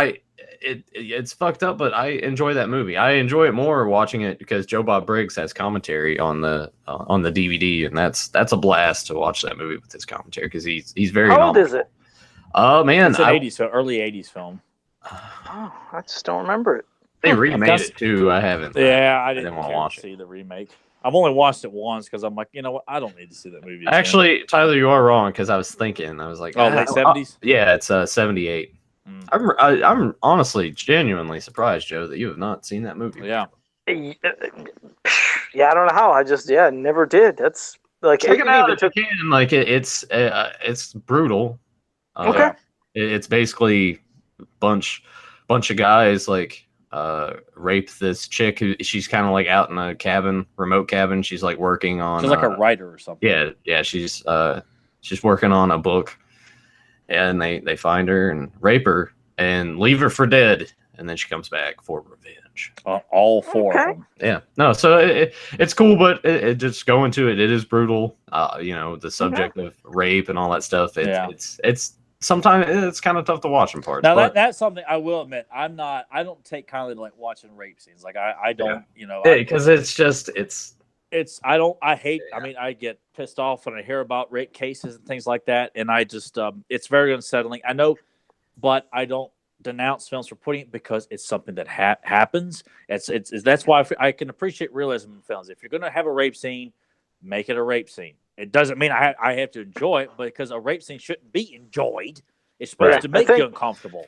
it's fucked up, but I enjoy that movie. I enjoy it more watching it because Joe Bob Briggs has commentary on the DVD, and that's a blast to watch that movie with his commentary because he's very. How old is it? Oh man, it's an '80s, so early '80s film. Oh, I just don't remember it. They remade it too. I haven't. Yeah, I didn't want to watch see the remake. I've only watched it once because I'm like, you know what? I don't need to see that movie again. Actually, Tyler, you are wrong because I was thinking. I was like, late '70s. Yeah, it's 78. I'm honestly genuinely surprised, Joe, that you have not seen that movie. Yeah. Yeah, I don't know how. I just never did. That's like check it out if you can. Like it's brutal. Okay. It's basically bunch of guys like rape this chick who she's kind of like out in a remote cabin. She's like working on. She's like a writer or something. Yeah. She's working on a book. And they find her and rape her and leave her for dead, and then she comes back for revenge. All four of them. Yeah, no, so it's cool, but it just go into it. It is brutal. The subject of rape and all that stuff. It's sometimes it's kind of tough to watch in parts. Now that's something I will admit. I don't take kindly to like watching rape scenes. Like I don't. Because I get pissed off when I hear about rape cases and things like that, and I just it's very unsettling. I know, but I don't denounce films for putting it because it's something that happens. That's why I can appreciate realism in films. If you're going to have a rape scene, make it a rape scene. It doesn't mean I have to enjoy it, because a rape scene shouldn't be enjoyed. It's supposed to make you uncomfortable.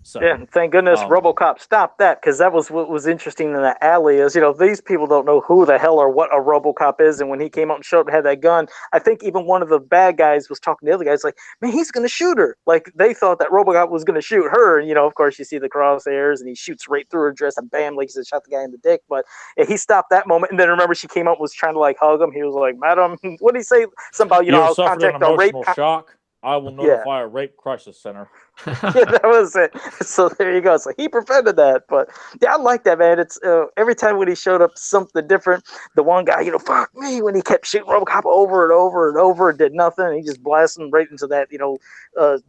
So, yeah, thank goodness RoboCop stopped that, because that was what was interesting in that alley is, these people don't know who the hell or what a RoboCop is, and when he came out and showed up and had that gun, I think even one of the bad guys was talking to the other guys like, man, he's going to shoot her. Like, they thought that RoboCop was going to shoot her, and, of course, you see the crosshairs, and he shoots right through her dress, and bam, like he said, shot the guy in the dick, but he stopped that moment, and then remember she came out and was trying to, like, hug him. He was like, madam, what did he say? Something about, I'll contact a rape shock. I will notify a rape crisis center. Yeah, that was it. So there you go. So he prevented that. But yeah, I like that, man. It's every time when he showed up something different, the one guy, fuck me, when he kept shooting RoboCop over and over and over and did nothing, and he just blasted him right into that,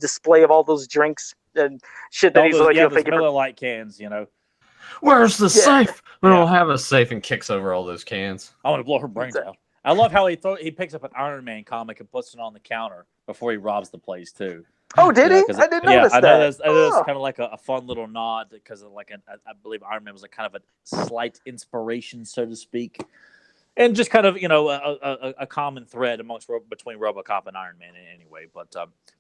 display of all those drinks and shit that all he's those, like, those Miller Lite cans, Where's the safe? We don't have a safe, and kicks over all those cans. I want to blow her brains out. I love how he picks up an Iron Man comic and puts it on the counter before he robs the place too. Oh, did he? I didn't notice that. I know that's kind of like a fun little nod, because of I believe Iron Man was kind of a slight inspiration, so to speak, and just kind of a common thread between RoboCop and Iron Man anyway. But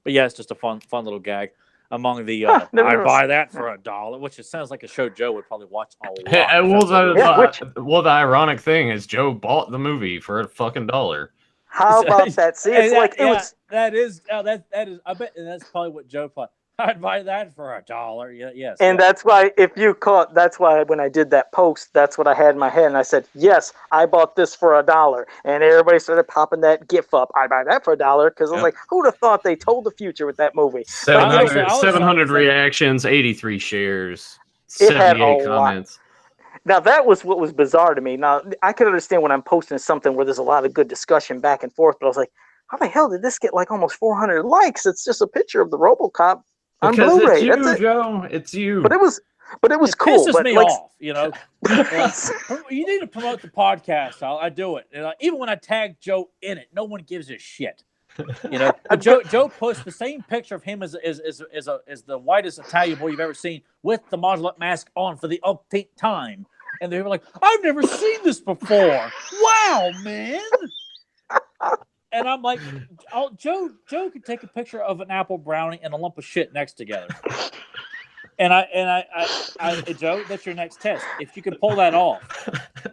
yeah, it's just a fun little gag. among the never I'd noticed. buy that for $1, which it sounds like a show Joe would probably watch a lot. The ironic thing is Joe bought the movie for a fucking $1. How about that? See, it's like it was. That is. I bet that's probably what Joe thought. I'd buy that for $1. Yeah, yes. And that's why, that's why when I did that post, that's what I had in my head. And I said, yes, I bought this for $1. And everybody started popping that gif up. I buy that for $1 because I was like, who'd have thought they told the future with that movie? 700 reactions, 83 shares, It had 78 a comments. Now, that was what was bizarre to me. Now, I can understand when I'm posting something where there's a lot of good discussion back and forth, but I was like, how the hell did this get like almost 400 likes? It's just a picture of the RoboCop on Because Blu-ray. it's you, That's it. Joe. It's you. But it was cool. Pisses But me like, off, you know. Like, you need to promote the podcast. I do it. And even when I tag Joe in it, no one gives a shit. You know, but Joe posts the same picture of him as the whitest Italian boy you've ever seen with the Modular mask on for the umpteenth time. And they were like, I've never seen this before. Wow, man. And I'm like, Joe could take a picture of an apple brownie and a lump of shit next together. And I Joe, that's your next test. If you can pull that off.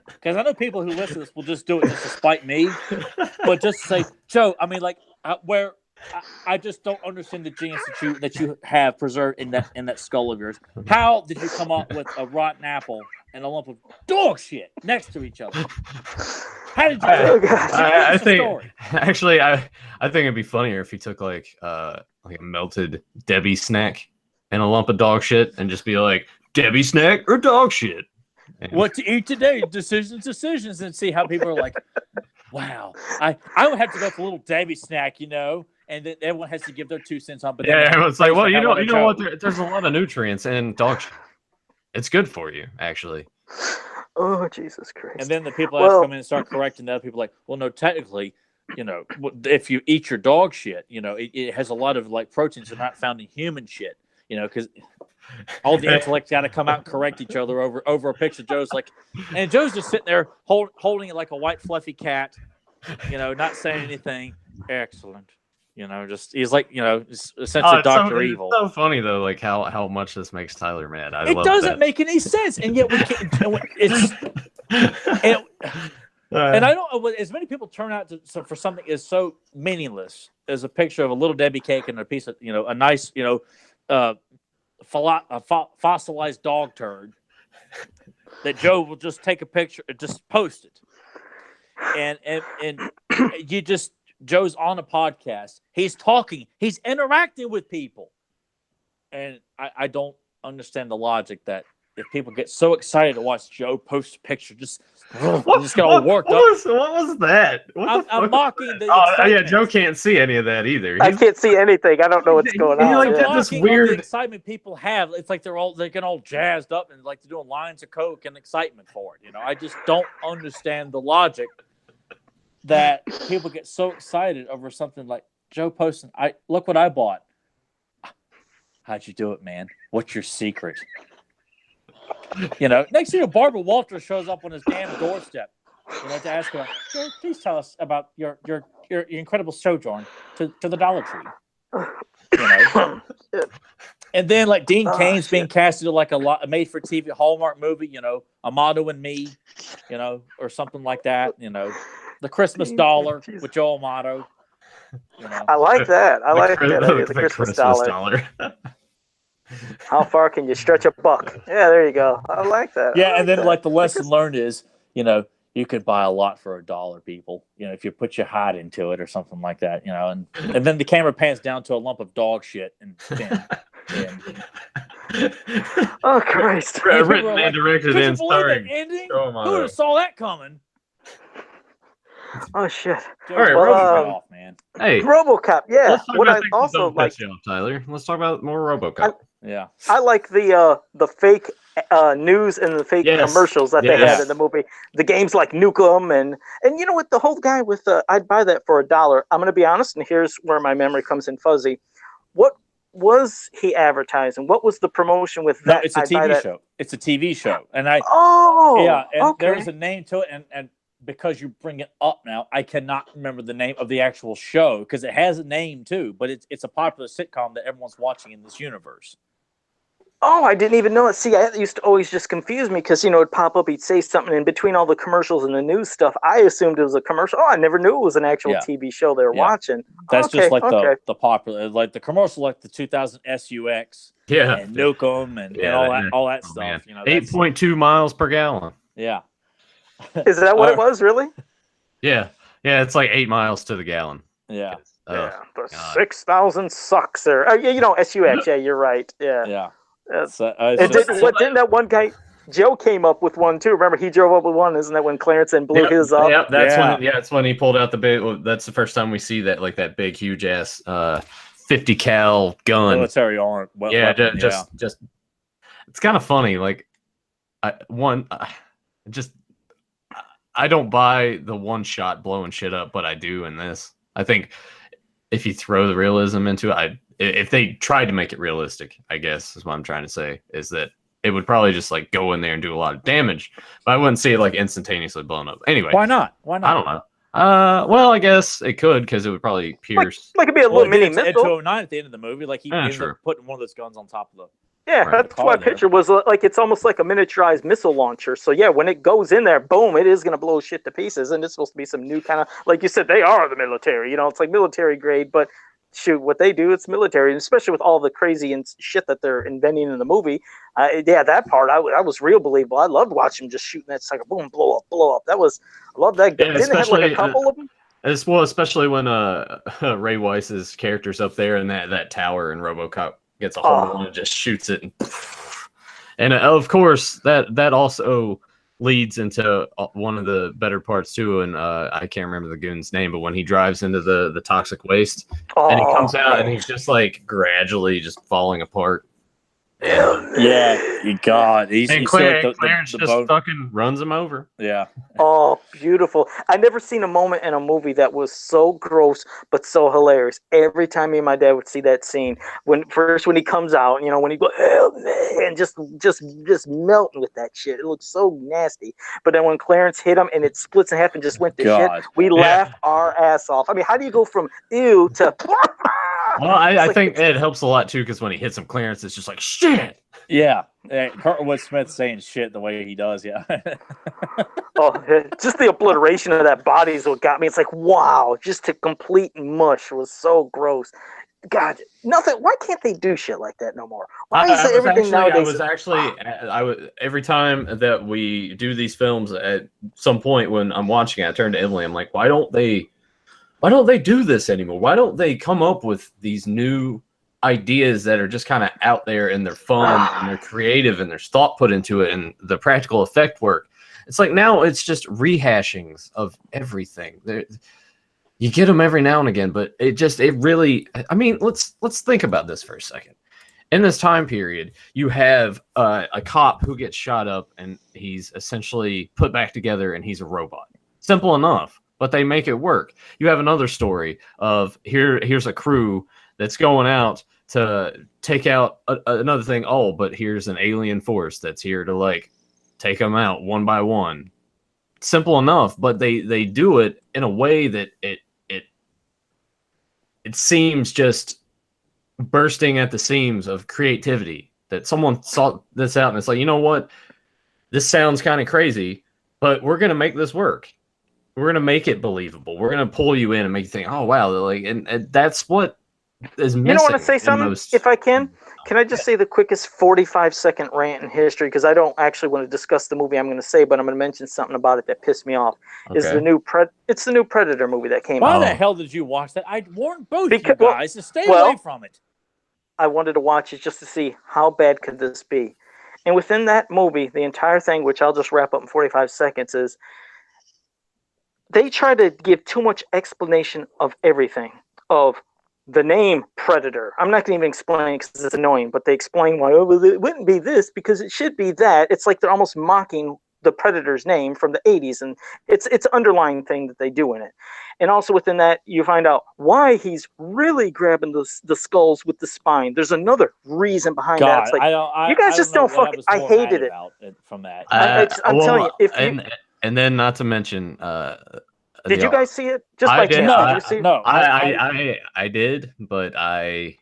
Because I know people who listen to this will just do it just to spite me. But just say, Joe, I mean, like, where I just don't understand the genius that you have preserved in that skull of yours. How did you come up with a rotten apple and a lump of dog shit next to each other? How did you do it? I think actually, I think it'd be funnier if he took like a melted Debbie snack and a lump of dog shit and just be like, Debbie snack or dog shit. And what to eat today? Decisions, and see how people are like, wow. I would have to go for a little Debbie snack, you know, and then everyone has to give their 2 cents on. But yeah, it's like, well, you know what? There's a lot of nutrients in dog shit. It's good for you, actually. Oh, Jesus Christ. And then the people that come in and start correcting the other people like, well, no, technically, you know, if you eat your dog shit, you know, it has a lot of like proteins that are not found in human shit, you know, because all the intellects got to come out and correct each other over a picture. Joe's like, and Joe's just sitting there holding it like a white fluffy cat, you know, not saying anything. Excellent. You know, just he's like, you know, essentially Dr. Evil. It's so funny though, like how much this makes Tyler mad. It doesn't make any sense, and yet we can't. It's and I don't know. As many people turn out for something is so meaningless as a picture of a little Debbie cake and a piece of, you know, a nice, you know, fossilized dog turd that Joe will just take a picture and just post it, and you just. Joe's on a podcast. He's talking. He's interacting with people. And I don't understand the logic that if people get so excited to watch Joe post a picture, just get all worked up. What was that? I'm mocking the excitement. Yeah, Joe can't see any of that either. I can't see anything. I don't know what's going on. Like this weird the excitement people have. It's like they're getting all jazzed up and like they're doing lines of coke and excitement for it. You know, I just don't understand the logic that people get so excited over something like Joe posting. Look what I bought. How'd you do it, man? What's your secret? You know, next thing you know, Barbara Walters shows up on his damn doorstep. You know, to ask her, Joe, please tell us about your incredible sojourn to the Dollar Tree. You know, and then like Dean Cain's being casted to like a made-for-TV Hallmark movie. You know, Amato and Me. You know, or something like that. You know. The Christmas dollar with Joe Amato. You know. I like that. I like that idea. The Christmas dollar. How far can you stretch a buck? Yeah, there you go. I like that. Yeah, and then like the lesson learned is, you know, you could buy a lot for $1, people. You know, if you put your heart into it or something like that. You know, and then the camera pans down to a lump of dog shit and oh Christ! Written and directed and starring. Who would have saw that coming? Oh shit! All right, RoboCop, man. Hey, RoboCop. Yeah. What I also like, Tyler. Let's talk about more RoboCop. I like the fake news and the fake commercials that they had in the movie. The games like Nukem and you know what? The whole guy with I'd buy that for $1. I'm gonna be honest, and here's where my memory comes in fuzzy. What was he advertising? What was the promotion with that? No, it's a TV show. It's a TV show, and and there was a name to it, and because you bring it up now, I cannot remember the name of the actual show because it has a name too, but it's a popular sitcom that everyone's watching in this universe. Oh, I didn't even know it. See, that used to always just confuse me because, it'd pop up, he'd say something in between all the commercials and the news stuff. I assumed it was a commercial. Oh, I never knew it was an actual TV show they were watching. That's just like the popular, like the commercial, like the 2000 SUX and Nukem and all that stuff. 8.2 miles per gallon. Yeah. Is that what it was, really? Yeah. Yeah, it's like 8 miles to the gallon. Yeah. The 6,000 sucks there. SUX. Yeah, you're right. Yeah. Yeah. Didn't that one guy Joe came up with one too? Remember, he drove up with one. Isn't that when Clarence and blew his up? Yep, that's when he pulled out the big. That's the first time we see that, like that big, huge ass 50 cal gun. Military arm. Just it's kind of funny. Like, I don't buy the one shot blowing shit up, but I do in this. I think if you throw the realism into it, if they tried to make it realistic, I guess is what I'm trying to say, is that it would probably just like go in there and do a lot of damage, but I wouldn't see it like instantaneously blown up. Anyway, why not? I don't know. Well, I guess it could because it would probably pierce. Like it'd be a little mini missile. Ed 209 at the end of the movie, like he ended up putting one of those guns on top of the. Yeah, that's what my picture was. Like it's almost like a miniaturized missile launcher. So yeah, when it goes in there, boom, it is going to blow shit to pieces. And it's supposed to be some new kind of, like you said, they are the military. It's like military grade, but shoot, what they do, it's military, and especially with all the crazy and shit that they're inventing in the movie. That part, I was real believable. I loved watching them just shooting that sucker, boom, blow up. I love that. Yeah, didn't they have like a couple of them? Especially when Ray Wise's character's up there in that tower, and RoboCop gets a hold of one and just shoots it, and of course that also leads into one of the better parts too, and I can't remember the goon's name, but when he drives into the toxic waste and he comes out and he's just like gradually just falling apart. Yeah, God, Clarence just fucking runs him over. Yeah. Oh, beautiful! I never seen a moment in a movie that was so gross but so hilarious. Every time me and my dad would see that scene, when he comes out, when he goes, and just melting with that shit. It looks so nasty. But then when Clarence hit him and it splits in half and just went to shit, we laughed our ass off. I mean, how do you go from ew to? Well, I think it helps a lot too, because when he hits him, Clarence is just like shit. Yeah, Kurtwood Smith saying shit the way he does. Yeah. Just the obliteration of that body is what got me. It's like, wow, just to complete mush was so gross. God, nothing. Why can't they do shit like that no more? Why is everything nowadays? I was every time that we do these films, at some point when I'm watching it, I turn to Emily. I'm like, why don't they do this anymore? Why don't they come up with these new ideas that are just kind of out there and they're fun and they're creative and there's thought put into it and the practical effect work? It's like now it's just rehashings of everything. You get them every now and again, but it really, I mean, let's think about this for a second. In this time period, you have a cop who gets shot up and he's essentially put back together and he's a robot. Simple enough. But they make it work. You have another story of here's a crew that's going out to take out another thing. Oh, but here's an alien force that's here to like take them out one by one. Simple enough, but they do it in a way that it seems just bursting at the seams of creativity. That someone saw this out and it's like, you know what? This sounds kind of crazy, but we're gonna make this work. We're going to make it believable. We're going to pull you in and make you think, oh, wow. Like, and that's what is missing. You don't want to say something? If I can I just say the quickest 45-second rant in history? Because I don't actually want to discuss the movie I'm going to say, but I'm going to mention something about it that pissed me off. Okay. It's the new Predator movie that came out. Why the hell did you watch that? I warned both you guys to stay away from it. I wanted to watch it just to see how bad could this be. And within that movie, the entire thing, which I'll just wrap up in 45 seconds, is they try to give too much explanation of everything, of the name Predator. I'm not going to even explain it because it's annoying, but they explain why it wouldn't be this because it should be that. It's like they're almost mocking the Predator's name from the 80s, and it's an underlying thing that they do in it. And also within that, you find out why he's really grabbing the skulls with the spine. There's another reason behind that. It's like, you guys just don't fucking. I hated it from that. I'm telling you, And then, not to mention, Did you guys see it? Just I by did. chance? Did you see it? No, I did, but I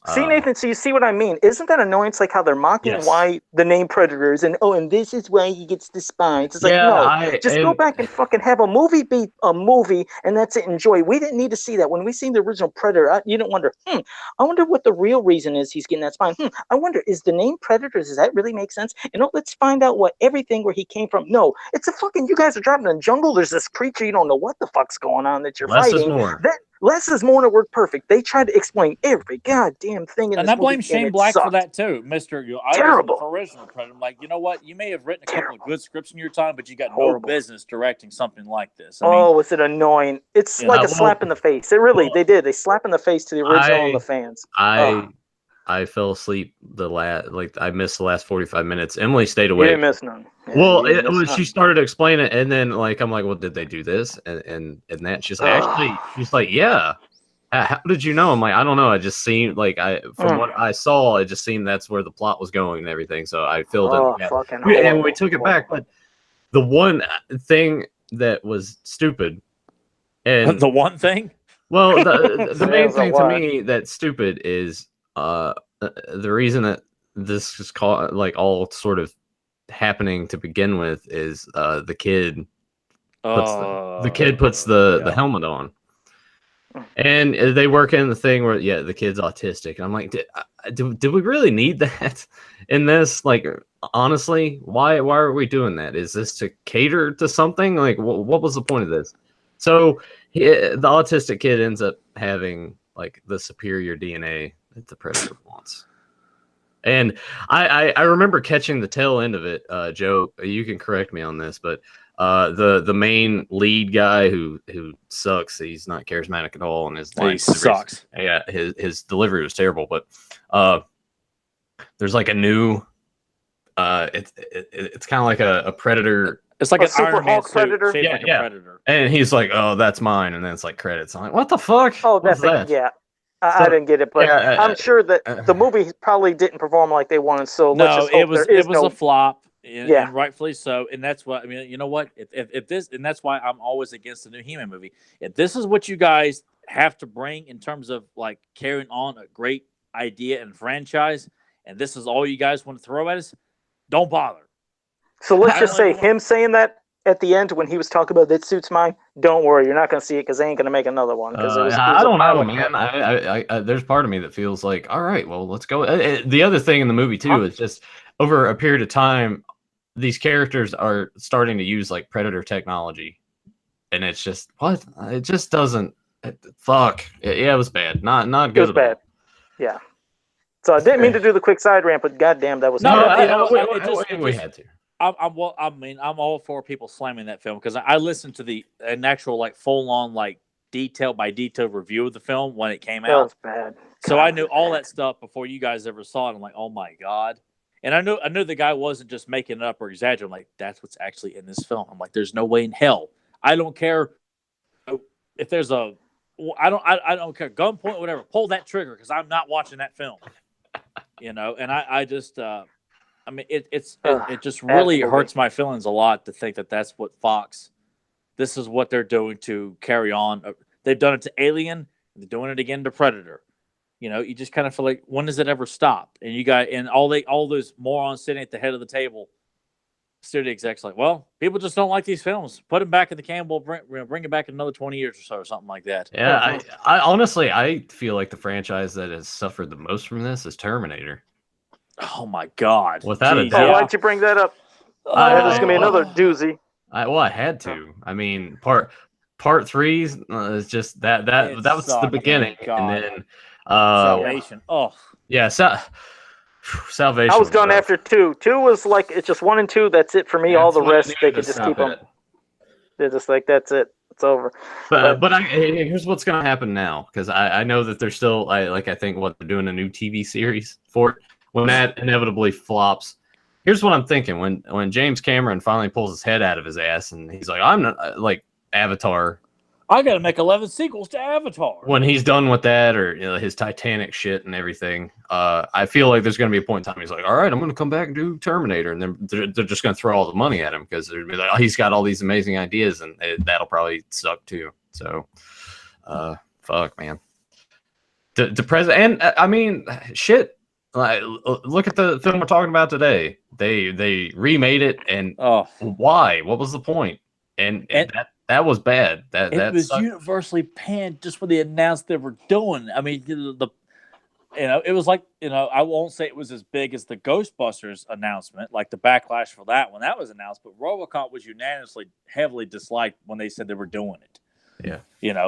See, Nathan, so you see what I mean? Isn't that annoying? It's like how they're mocking Yes. why the name Predators and this is why he gets the spines. It's like, Yeah, no, just go back and fucking have a movie be a movie and that's it. Enjoy. We didn't need to see that. When we seen the original Predator, you didn't wonder, I wonder what the real reason is he's getting that spine. I wonder, is the name Predators, does that really make sense? Let's find out what everything where he came from. No, it's a fucking, you guys are driving in the jungle. There's this creature, you don't know what the fuck's going on that you're less fighting. is more. Less is more, and it worked perfect. They tried to explain every goddamn thing in and this I blame movie, Shane and it Black sucked. for that too, Mister. Terrible. For original Predator. I'm like, you know what? You may have written a couple of good scripts in your time, but you got no Horrible. business directing something like this. Was it annoying? It's Yeah. like a slap in the face. It really, they did. They slap in the face to the original and the fans. I fell asleep I missed the last 45 minutes. Emily stayed You awake. didn't miss none. Yeah, Well, you didn't miss she none. started to explain it, and then I'm like, well, did they do this and that? She's like, actually, she's like, yeah. How did you know? I'm like, I don't know. I just seemed like from what I saw, it just seemed that's where the plot was going and everything. So I filled it. Fucking And horrible. we took it back, but the one thing that was stupid, and the one thing. well, the main Sounds a thing to lot. me that's stupid is the reason that this is called all sort of happening to begin with is the kid puts the helmet on, and they work in the thing where the kid's autistic, and I'm like, did we really need that in this? Like, honestly, why are we doing that? Is this to cater to something? Like, what was the point of this? So the autistic kid ends up having like the superior DNA that the Predator wants. And I remember catching the tail end of it. Joe, you can correct me on this, but the main lead guy who sucks, he's not charismatic at all, and his line sucks. Yeah, his delivery was terrible. But there's like a new it's kind of like a Predator. It's like A an Super Iron Man Hulk suit Predator? shaped Yeah, like a yeah. Predator. And he's like, "Oh, that's mine," and then it's like credits. I'm like, "What the fuck? Oh, What's that's that?" yeah. I didn't get it, but Yeah, I'm sure that the movie probably didn't perform like they wanted. So let's No, just hope it there is was no. a flop, and, Yeah. and rightfully so. And that's what I mean. You know what? If this, and that's why I'm always against the new He-Man movie. If this is what you guys have to bring in terms of like carrying on a great idea and franchise, and this is all you guys want to throw at us, don't bother. So let's I just don't say him saying that at the end when he was talking about that suit's mine. Don't worry, you're not going to see it because they ain't going to make another one. Because I don't know, man. I there's part of me that feels like, all right, well, let's go. The other thing in the movie too is just over a period of time, these characters are starting to use like Predator technology, and it's just what it just doesn't. Fuck. Yeah, it was bad. Not good. It was bad. Yeah. So I didn't mean to do the quick side rant, but goddamn, that was No, bad. We had to. I'm all for people slamming that film because I listened to an actual like full on like detail by detail review of the film when it came That out. was bad. So God, I knew it was all bad. that stuff before you guys ever saw it. I'm like, oh my god! And I knew the guy wasn't just making it up or exaggerating. I'm like, that's what's actually in this film. I'm like, there's no way in hell. I don't care if there's I don't care gunpoint whatever. Pull that trigger because I'm not watching that film. And I just. I mean, it just really absolutely. hurts my feelings a lot to think that that's what Fox, this is what they're doing to carry on. They've done it to Alien, they're doing it again to Predator. You just kind of feel like, when does it ever stop? And you got all those morons sitting at the head of the table, studio execs like, well, people just don't like these films. Put them back in the can. We'll bring it back in another 20 years or so, or something like that. Yeah, I honestly I feel like the franchise that has suffered the most from this is Terminator. Oh my God! Without a Jeez, doubt. Oh, why'd you bring that up? There's gonna be another doozy. I had to. I mean, part 3 is just that It was the sucked. beginning, Oh, God. and then Salvation. Oh, yeah, Salvation. I was done rough. after 2. 2 was like it's just 1 and 2. That's it for me. All That's the what I rest they needed could to just stop keep them. at. They're just like that's it. It's over. But here's what's gonna happen now, because I know that they're still I think they're doing a new TV series for it. When that inevitably flops, here's what I'm thinking: when James Cameron finally pulls his head out of his ass and he's like, "I'm not like Avatar." I got to make 11 sequels to Avatar. when he's done with that, or his Titanic shit and everything, I feel like there's going to be a point in time he's like, all right, I'm going to come back and do Terminator, and then they're just going to throw all the money at him because they're like, oh, he's got all these amazing ideas, and that'll probably suck too. So, fuck, man. The president, and I mean, shit. Like, look at the film we're talking about today. They remade it, and why? What was the point? And that was bad. That was sucked. Universally panned just when they announced they were doing. I mean, it was like, I won't say it was as big as the Ghostbusters announcement, like the backlash for that when that was announced, but RoboCop was unanimously heavily disliked when they said they were doing it. Yeah.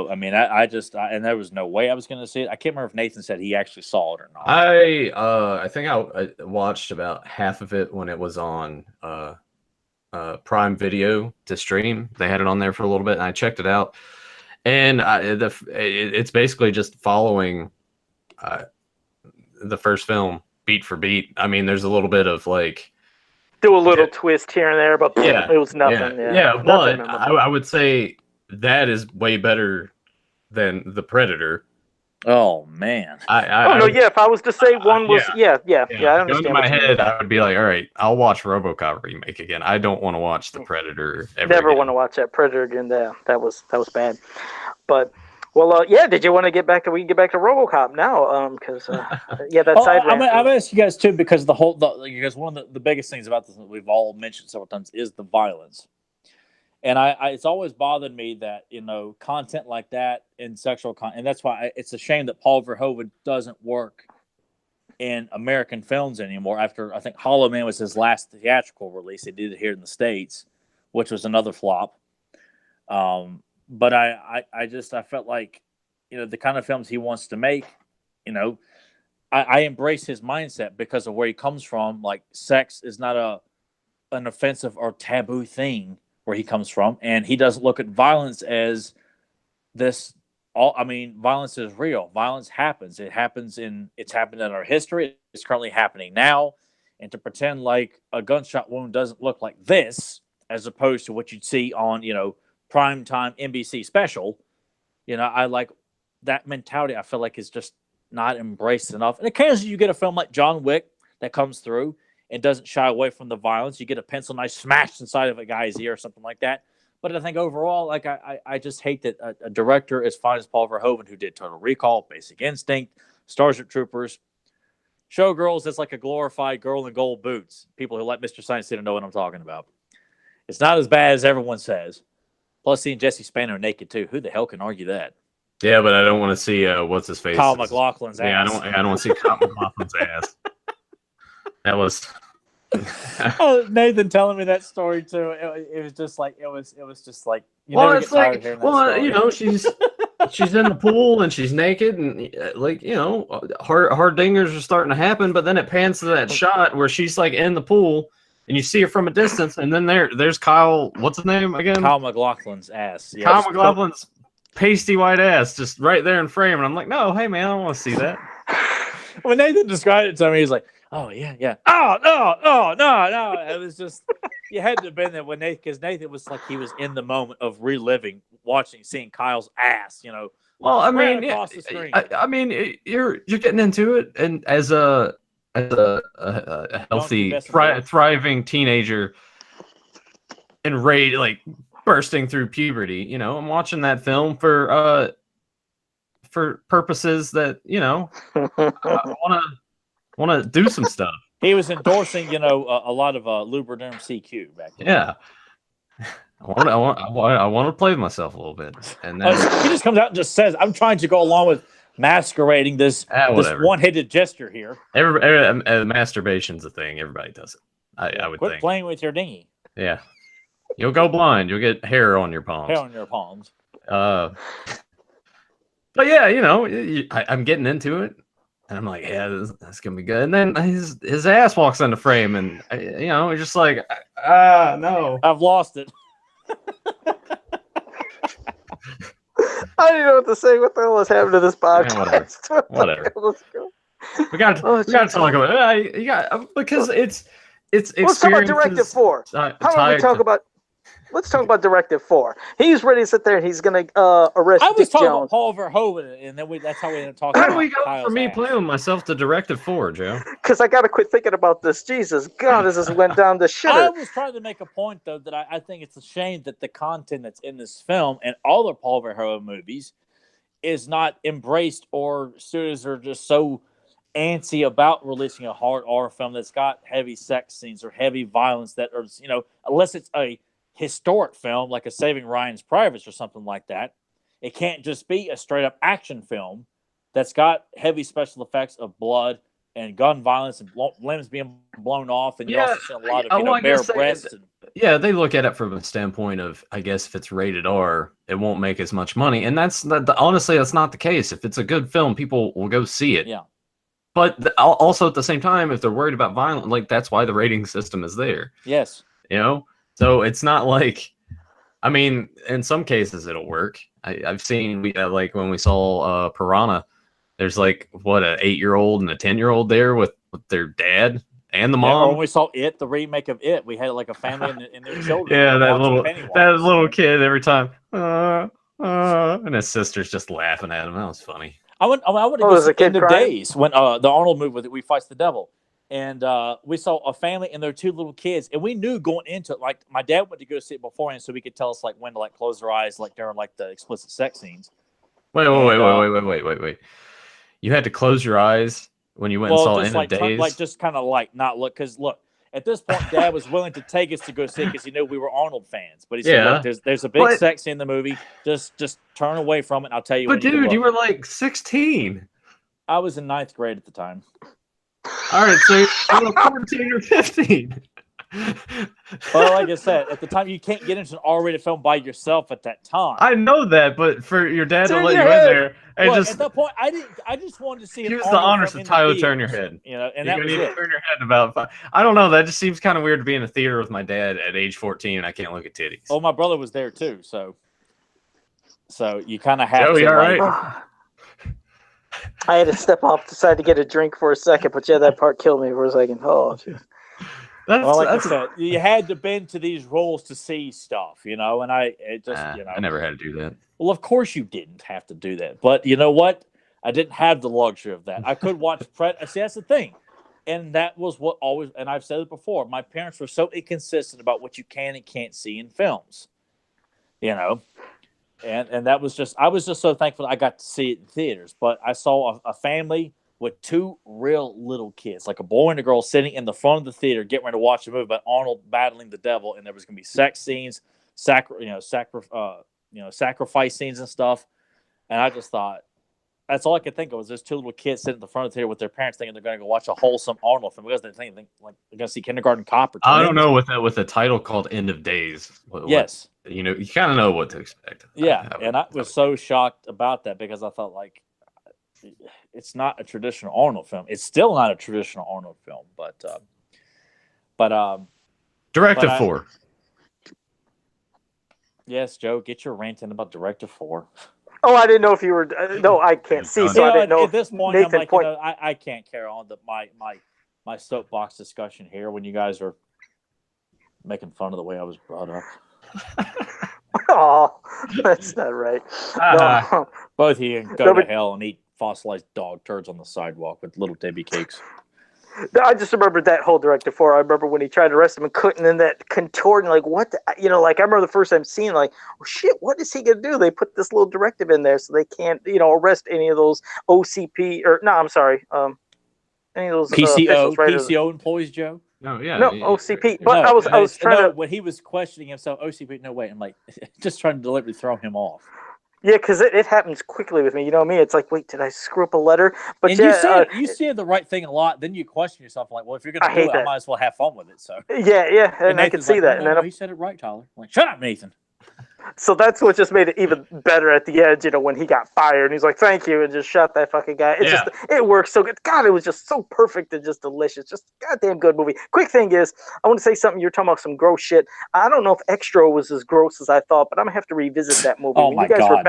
I mean, I just and there was no way I was going to see it. I can't remember if Nathan said he actually saw it or not. I think I watched about half of it when it was on Prime Video to stream. They had it on there for a little bit, and I checked it out. And it's basically just following the first film beat for beat. I mean, there's a little bit of like do a little twist here and there, but it was nothing. Yeah, but I would say that is way better than The Predator. Oh man! If I was to say one was, I understand. Going in my head, I would be like, all right, I'll watch RoboCop remake again. I don't want to watch The Predator. Never want to watch that Predator again. That was bad. But did you want to get back to? We can get back to RoboCop now, because that side. I'm gonna ask you guys too, because because one of the biggest things about this that we've all mentioned several times is the violence. And it's always bothered me that, content like that in sexual content, and that's why it's a shame that Paul Verhoeven doesn't work in American films anymore. After, I think, Hollow Man was his last theatrical release. He did it here in the States, which was another flop. But I felt like, the kind of films he wants to make, I embrace his mindset because of where he comes from. Like, sex is not an offensive or taboo thing where he comes from, and he doesn't look at violence as this. Violence is real. Violence happens. It's happened in our history. It's currently happening now, and to pretend like a gunshot wound doesn't look like this, as opposed to what you'd see on primetime NBC special, I like that mentality. I feel like is just not embraced enough. And occasionally you get a film like John Wick that comes through and doesn't shy away from the violence. You get a pencil knife smashed inside of a guy's ear or something like that. But I think overall, like I just hate that a director as fine as Paul Verhoeven, who did Total Recall, Basic Instinct, Starship Troopers, Showgirls, that's like a glorified girl in gold boots. People who like Mr. Science Theater know what I'm talking about. It's not as bad as everyone says. Plus, seeing Jesse Spano naked too. Who the hell can argue that? Yeah, but I don't want to see what's his face. Kyle MacLachlan's ass. Yeah, I don't want to see Kyle MacLachlan's ass. That was. Nathan telling me that story too. It was just like it was just like. It's like she's in the pool and she's naked and hard dingers are starting to happen, but then it pans to that shot where she's like in the pool and you see her from a distance, and then there's Kyle. What's his name again? Kyle MacLachlan's ass. Yeah, Kyle MacLachlan's pasty white ass just right there in frame, and I'm like, no, hey man, I don't want to see that. When Nathan described it to me, he's like, oh yeah. Oh no. It was just you had to have been there when Nathan, because Nathan was like he was in the moment of reliving, seeing Kyle's ass. Well, I mean, across the screen. I mean, you're getting into it, and as a healthy, thriving teenager, enraged, like bursting through puberty, I'm watching that film for purposes that I want to do some stuff. He was endorsing, a lot of Lubriderm CQ back then. Yeah, I want to play with myself a little bit, and then he just comes out and just says, "I'm trying to go along with masquerading this one-headed gesture here." Masturbation's a thing. Everybody does it. I would Quit think. Playing with your dinghy. Yeah, you'll go blind. You'll get hair on your palms. But yeah, I'm getting into it. And I'm like, yeah, that's gonna be good. And then his ass walks into frame, and it's just like, no, I've lost it. I don't know what to say. What the hell has happened to this podcast? Yeah, whatever. We got to talk about it. Because it's What's about Directive 4? How about we talk about? let's talk about Directive 4. He's ready to sit there and he's going to arrest I was Dick talking Jones. about Paul Verhoeven, and then that's how we ended up talking How about do we go Kyle's from me ass. playing with myself to Directive 4, Joe? Because I got to quit thinking about this. Jesus, God, this has went down the I shitter. was trying to make a point, though, that I think it's a shame that the content that's in this film and all the Paul Verhoeven movies is not embraced, or studios are just so antsy about releasing a hard R film that's got heavy sex scenes or heavy violence that are, unless it's a historic film like a Saving Ryan's Privates or something like that, it can't just be a straight up action film that's got heavy special effects of blood and gun violence and limbs being blown off, and you also see a lot of bare breasts. Yeah, they look at it from a standpoint of, I guess, if it's rated R, it won't make as much money, and honestly, that's not the case. If it's a good film, people will go see it. Yeah. But also at the same time, if they're worried about violence, like that's why the rating system is there. Yes. So it's not like, I mean, in some cases it'll work. I've seen like when we saw Piranha, there's like what, an 8-year-old and a 10-year-old there with their dad and the mom. Or when we saw It, the remake of It, we had like a family and their children. Yeah, that little kid every time, and his sister's just laughing at him. That was funny. I went to go see End of Days when the Arnold movie with We Fight the Devil, and we saw a family and their 2 little kids, and we knew going into it, like my dad went to go see it beforehand so he could tell us like when to like close their eyes like during like the explicit sex scenes. Wait. You had to close your eyes when you went and saw End of Days? Just kind of like not look, because look, at this point, Dad was willing to take us to go see it because he knew we were Arnold fans. But he said, "Look, there's a big sex scene in the movie. Just turn away from it. And I'll tell you." But dude, you were like 16. I was in 9th grade at the time. All right, so you're 14 or 15. Well, like I said, at the time, you can't get into an R-rated film by yourself at that time. I know that, but for your dad to let you in there, and look, at that point, I just wanted to see. Use the honors to Tyler turn your head. And that was it. Turn your head about 5. I don't know. That just seems kind of weird to be in a theater with my dad at age 14 and I can't look at titties. Oh, my brother was there too, so you kind of have Joey, to. All right. I had to step off the side to get a drink for a second, but yeah, that part killed me for a second. Oh, geez. I said, you had to bend to these roles to see stuff, and I never had to do that. Well, of course you didn't have to do that, but you know what? I didn't have the luxury of that. I could watch See, that's the thing, and that was what always. And I've said it before. My parents were so inconsistent about what you can and can't see in films, and that was just. I was just so thankful I got to see it in theaters. But I saw a family with 2 real little kids, like a boy and a girl, sitting in the front of the theater, getting ready to watch a movie about Arnold battling the devil, and there was going to be sex scenes, sacrifice scenes and stuff. And I just thought, that's all I could think of was those 2 little kids sitting in the front of the theater with their parents, thinking they're going to go watch a wholesome Arnold film because they're thinking like they're going to see Kindergarten Cop. I don't know with a title called End of Days. Yes, you kind of know what to expect. Yeah, I was so shocked about that because I thought like. It's not a traditional Arnold film. It's still not a traditional Arnold film, but Directive 4. Yes, Joe, get your rant in about Directive 4. Oh, I didn't know if you were. No, I can't see, so I didn't know. At this point, Nathan I'm like, I can't carry on my soapbox discussion here when you guys are making fun of the way I was brought up. Oh, that's not right. No. Both of you can go to hell and eat fossilized dog turds on the sidewalk with little Debbie cakes. I just remembered that whole Directive 4. I remember when he tried to arrest him and couldn't, and that contorting, like, what the, like, I remember the first time seeing, like, oh, shit, what is he going to do? They put this little directive in there so they can't, arrest any of those OCP, or, no, I'm sorry, any of those PCO employees, Joe? No, yeah. No, OCP. But I was trying to... When he was questioning himself, OCP, no way, I'm like, just trying to deliberately throw him off. Yeah, because it happens quickly with me. You know me. It's like, wait, did I screw up a letter? But and you say the right thing a lot. Then you question yourself, like, well, if you're going to do it, I might as well have fun with it. So yeah, and I can see that. No, he said it right, Tyler. I'm like, shut up, Nathan. So that's what just made it even better at the edge, when he got fired and he's like, thank you, and just shot that fucking guy. It works so good. God, it was just so perfect and just delicious. Just a goddamn good movie. Quick thing is, I want to say something. You're talking about some gross shit. I don't know if Extra was as gross as I thought, but I'm going to have to revisit that movie. Oh, my God.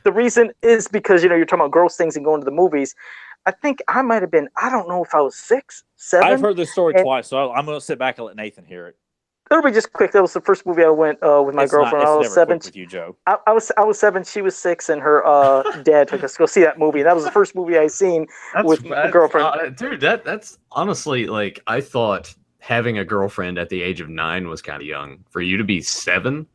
The reason is because, you're talking about gross things and going to the movies. I think I might have been, I don't know if I was 6, 7. I've heard this story twice, so I'm going to sit back and let Nathan hear it. it'll be just quick. That was the first movie I went with my girlfriend. I was 7. With you, Joe. I was 7. She was 6, and her dad took us to go see that movie. That was the first movie I seen with my girlfriend. Dude, that's honestly like I thought having a girlfriend at the age of 9 was kind of young. For you to be 7.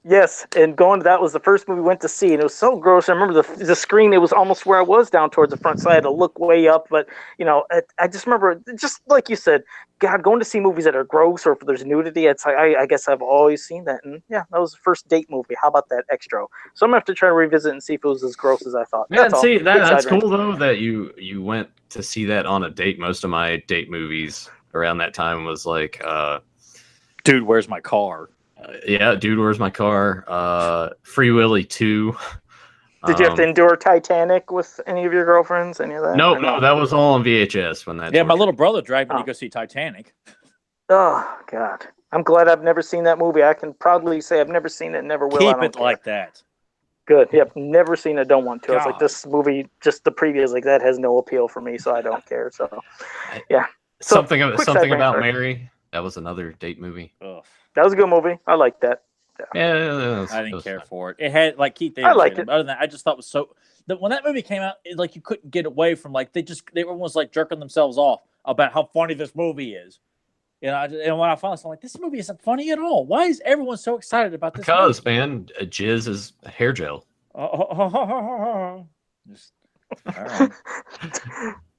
Yes, and going to that was the first movie we went to see, and it was so gross. I remember the screen; it was almost where I was down towards the front, so I had to look way up. But I just remember, just like you said, God, going to see movies that are gross or if there's nudity. It's like I guess I've always seen that, and yeah, that was the first date movie. How about that, Extra? So I'm gonna have to try to revisit and see if it was as gross as I thought. Yeah, see, that's cool though that you went to see that on a date. Most of my date movies around that time was like, Dude, Where's My Car? Yeah, Dude, Where's My Car? Free Willy 2. Did you have to endure Titanic with any of your girlfriends? Any of that? No, that was all on VHS when that. Yeah, my little brother dragged me to go see Titanic. Oh God, I'm glad I've never seen that movie. I can proudly say I've never seen it, never will. Keep it like that. Good. Yep, never seen it. Don't want to. It's like this movie, just the previous, like that has no appeal for me, so I don't care. So, yeah. Something about Mary. That was another date movie. Ugh. That was a good movie. I liked that. Yeah, I didn't care for it. It had like Keith David. I liked it. Other than that, I just thought it was so. When that movie came out, like you couldn't get away from like everyone was like jerking themselves off about how funny this movie is. And when I finally saw, I'm like, this movie isn't funny at all. Why is everyone so excited about this? Because man, jizz is hair gel. Just, all right.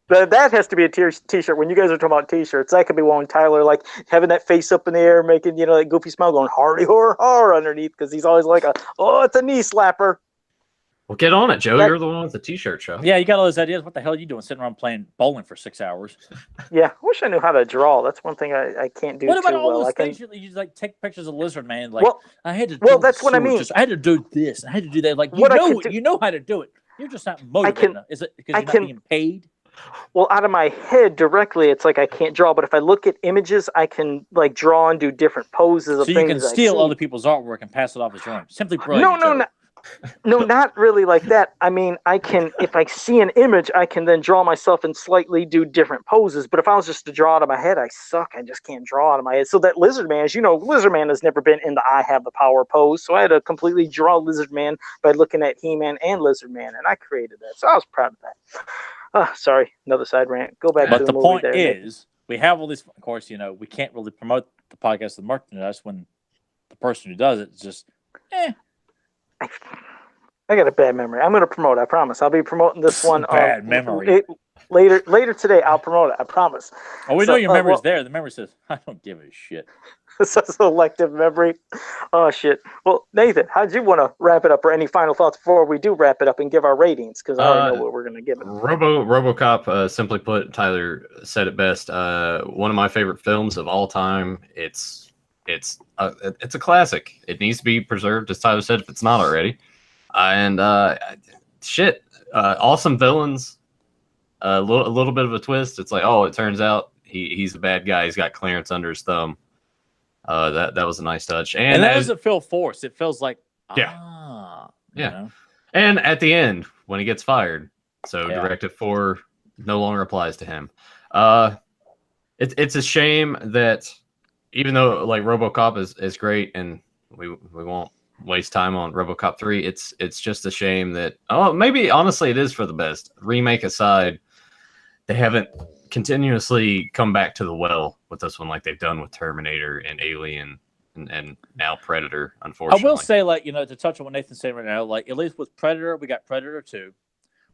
That has to be a t-shirt. When you guys are talking about t-shirts, that could be one Tyler, like having that face up in the air, making that goofy smile, going hardy hor underneath, because he's always like it's a knee slapper. Well, get on it, Joe. You're the one with the t-shirt show. Yeah, you got all those ideas. What the hell are you doing, sitting around playing bowling for 6 hours? Yeah, I wish I knew how to draw. That's one thing I can't do. What about too all well. those things you like take pictures of Lizard Man? Like, I had to. That's what I mean. I had to do this. I had to do that. Like, you know how to do it. You're just not motivated enough. Is it because you're not being paid? Well, out of my head directly, it's like I can't draw. But if I look at images, I can like draw and do different poses of things. So you can steal other people's artwork and pass it off as your own. Simply brilliant. No, not really like that. I mean, I can, if I see an image, I can then draw myself and slightly do different poses. But if I was just to draw out of my head, I suck. I just can't draw out of my head. So that Lizard Man, as you know, Lizard Man has never been in the I have the power pose. So I had to completely draw Lizard Man by looking at He-Man and Lizard Man, and I created that. So I was proud of that. Sorry, another side rant. Go back to the movie. But the point is, we have all these, of course, we can't really promote the podcast and merchandise when the person who does it is just, I got a bad memory. I'm going to promote it. I promise. I'll be promoting this one. Bad memory. Later today, I'll promote it. I promise. Oh, we know your memory's there. The memory says, I don't give a shit. It's a selective memory. Oh, shit. Well, Nathan, how did you want to wrap it up, or any final thoughts before we do wrap it up and give our ratings? Because I already know what we're going to give it. RoboCop, simply put, Tyler said it best. One of my favorite films of all time. It's a classic. It needs to be preserved, as Tyler said, if it's not already. Awesome villains. A little bit of a twist. It's like, it turns out he's a bad guy. He's got Clarence under his thumb. That was a nice touch. And that doesn't feel forced. It feels like, yeah. And at the end, when he gets fired, Directive 4 no longer applies to him. It's a shame that even though like RoboCop is great, and we won't waste time on RoboCop 3, it's just a shame that maybe honestly it is for the best. Remake aside, they haven't continuously come back to the well with this one like they've done with Terminator and Alien and now Predator, unfortunately. I will say, like, to touch on what Nathan's saying right now, like at least with Predator, we got Predator 2.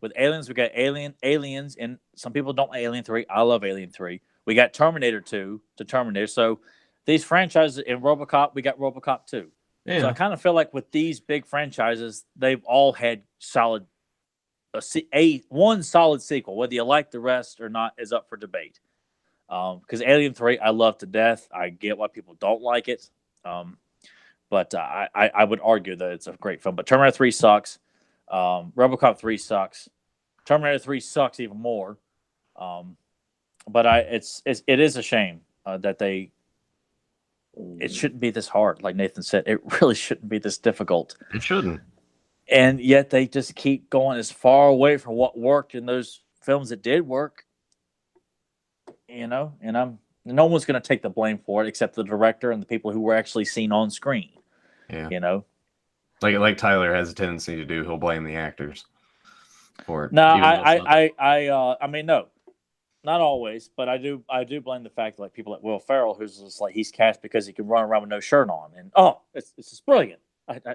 With Aliens, we got Aliens, and some people don't like Alien 3. I love Alien 3. We got Terminator 2 to Terminator. So these franchises in RoboCop, we got RoboCop 2. Yeah. So I kind of feel like with these big franchises, they've all had solid one solid sequel. Whether you like the rest or not is up for debate. Because Alien 3, I love to death. I get why people don't like it. But I would argue that it's a great film. But Terminator 3 sucks. RoboCop 3 sucks. Terminator 3 sucks even more. But it is a shame that it shouldn't be this hard. Like Nathan said, it really shouldn't be this difficult. It shouldn't. And yet they just keep going as far away from what worked in those films that did work. And I'm no one's going to take the blame for it except the director and the people who were actually seen on screen. Yeah. You know? Like Tyler has a tendency to do, he'll blame the actors for it. No, I mean, no, not always, but I do blame the fact that like people like Will Ferrell, who's just like he's cast because he can run around with no shirt on, and it's just brilliant.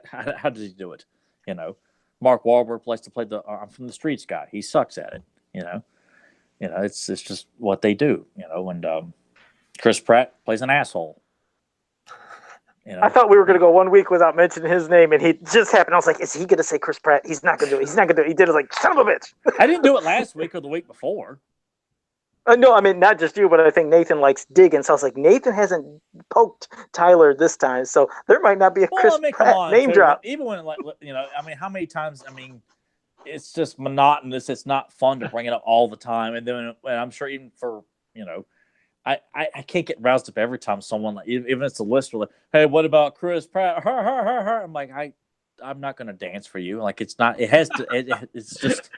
How does he do it? You know, Mark Wahlberg plays to play the I'm from the streets guy. He sucks at it. You know, it's just what they do. You know, and Chris Pratt plays an asshole. You know? I thought we were going to go 1 week without mentioning his name, and he just happened. I was like, is he going to say Chris Pratt? He's not going to do it. He's not going to do it. He did it like, son of a bitch. I didn't do it last week or the week before. No, I mean, not just you, but I think Nathan likes digging. So I was like, Nathan hasn't poked Tyler this time, so there might not be a Chris Pratt name drop. Even when, like, you know, I mean, how many times, I mean, it's just monotonous. It's not fun to bring it up all the time. And then and I'm sure even for, you know, I can't get roused up every time someone, like, even if it's a listener, like, hey, what about Chris Pratt? Her. I'm like, I'm not going to dance for you. Like, it's not, it has to, it's just,